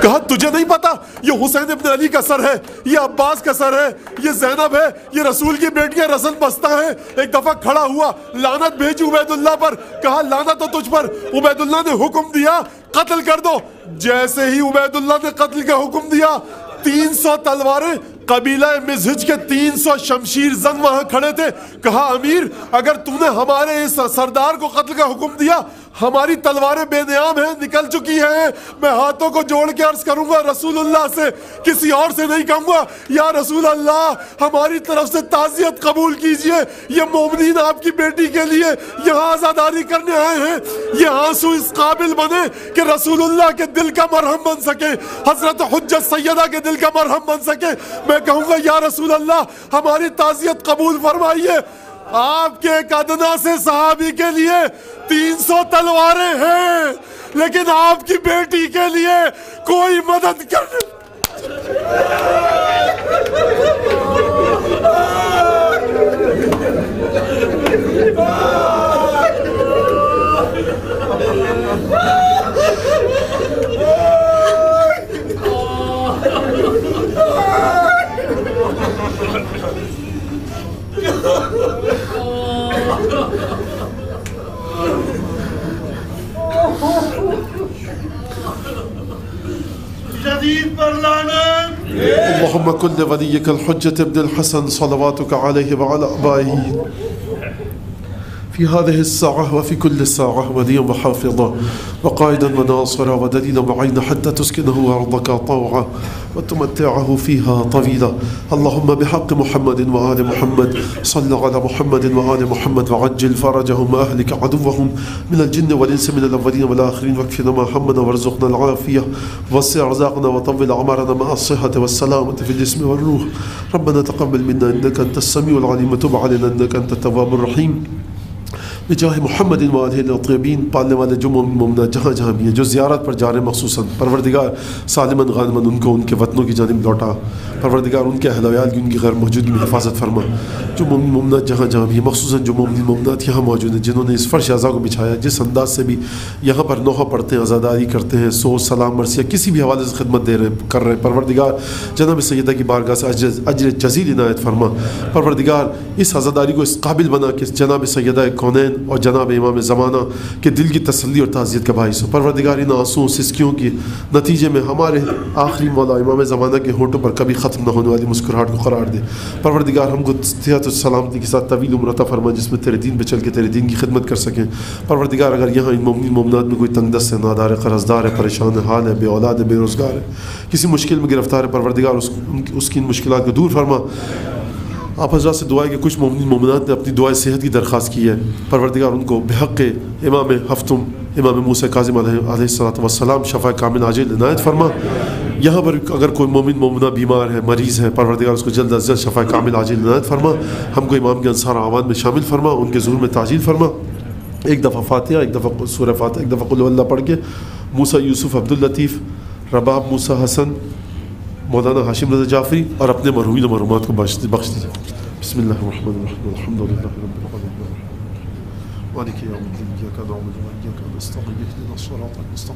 کہا تجھے نہیں پتا یہ حسین ابن علی کا سر ہے، یہ عباس کا سر ہے، یہ زینب ہے، یہ رسول کی بیٹیاں رسل بستہ ہیں۔ ایک دفعہ کھڑا ہوا، لعنت بھیجی عبید اللہ پر، کہا لعنت تو تجھ پر، عبید اللہ نے حکم دیا قتل کر دو۔ جیسے ہی عبید اللہ نے قتل کا حکم دیا، 300 تلواریں، قبیلہ مزحج کے 300 شمشیر زن وہاں کھڑے تھے۔ کہا امیر اگر تم نے ہمارے اس سردار کو قتل کا حکم دیا، ہماری تلواریں بے نیام ہیں، نکل چکی ہیں، میں ہاتھوں کو جوڑ کے عرض کروں گا رسول اللہ سے، کسی اور سے نہیں کہوں گا، یا رسول اللہ ہماری طرف سے تعزیت قبول کیجئے، یہ مومنین آپ کی بیٹی کے لیے یہاں آزاداری کرنے آئے ہیں۔ یہ آنسو اس قابل بنے کہ رسول اللہ کے دل کا مرہم بن سکے، حضرت حجت سیدہ کے دل کا مرہم بن سکے۔ میں کہوں گا یا رسول اللہ ہماری تعزیت قبول فرمائیے، آپ کے ایک ادنا سے صحابی کے لیے 300 تلواریں ہیں، لیکن آپ کی بیٹی کے لیے کوئی مدد کرنے۔ جدید پر لعنت۔ اللهم كن لوليك الحجة ابن الحسن صلواتك عليه وعلى آبائه في هذه الساعة وفي كل ساعة وليا وحافظا وقائدا وناصرا ودليلا معينا حتى تسكنه أرضك طوعا وتمتعه فيها طويلا. اللهم بحق محمد وآل محمد صل على محمد وآل محمد وعجل فرجهم وأهلك عدوهم من الجن والإنس من الأولين والآخرين واكفنا ما همنا وارزقنا العافية ووسع رزقنا وطول عمرنا مع الصحة والسلامة في الجسم والروح. ربنا تقبل منا إنك أنت السميع العليم وتب علينا إنك أنت التواب الرحيم. بجاہ محمد وآلہ الطیبین، پالنے والے جو مومنہ جہاں جہاں بھی ہیں، جو زیارت پر جا رہے ہیں مخصوصاً، پروردگار سالماً غانماً ان کو ان کے وطنوں کی جانب لوٹا، پروردگار ان کے اہل ویال کی ان کی غیر موجودگی میں حفاظت فرما، جو مومن مومنات جہاں جہاں بھی ہیں، مخصوصاً جو مومن مومنات یہاں موجود ہیں جنہوں نے اس فرش اعضاء کو بچھایا، جس انداز سے بھی یہاں پر نوحہ پڑھتے ہیں، عزاداری کرتے ہیں، سوز سلام مرثیہ کسی بھی حوالے سے خدمت کر رہے ہیں، پروردگار جناب سیدہ کی بارگاہ سے اجر جزیل عنایت فرما، پروردگار اس عزاداری کو اس قابل بنا کہ جناب سیدہ کونین اور جناب امام زمانہ کے دل کی تسلی اور تعزیت کا باعث ہو، پروردگار ان آنسوؤں سسکیوں کے نتیجے میں ہمارے آخری مولا امام زمانہ کے ہونٹوں پر کبھی ختم نہ ہونے والی مسکراہٹ کو قرار دے، پروردگار ہم کو صحت و سلامتی کے ساتھ طویل عمر عطا فرما جس میں تیرے دین پہ چل کے تیرے دین کی خدمت کر سکیں، پروردگار اگر یہاں ان مومنین مومنات میں کوئی تنگ دست ہے، نادار ہے، قرضدار ہے، پریشان حال ہے، بے اولاد ہے، بے روزگار ہے، کسی مشکل میں گرفتار ہے، پروردگار اس کی ان مشکلات کو دور فرما۔ آپ حضرات سے دعا ہے کہ کچھ مومنین مومنات نے اپنی دعائے صحت کی درخواست کی ہے، پروردگار ان کو بحق امام ہفتم امام موسیٰ کاظم علیہ السلام شفا کامل عاجل عنایت فرما۔ یہاں پر اگر کوئی مومن مومنہ بیمار ہے، مریض ہے، پروردگار اس کو جلد از جلد شفا کامل عاجل عنایت فرما، ہم کو امام کے انصار اعوان میں شامل فرما، ان کے ظہور میں تعجیل فرما۔ ایک دفعہ فاتحہ، ایک دفعہ سورہ فاتحہ، ایک دفعہ قل هو اللہ پڑھ کے موسیٰ یوسف عبداللطیف رباب موسیٰ حسن مولانا ہاشم رضا جعفری اور اپنے مرحومین و مرحومات کو بخش دیجیے. بسم اللہ الرحمن الرحیم الحمد للہ رب العالمین مالک یوم الدین ایاک نعبد و ایاک نستعین اهدنا الصراط المستقیم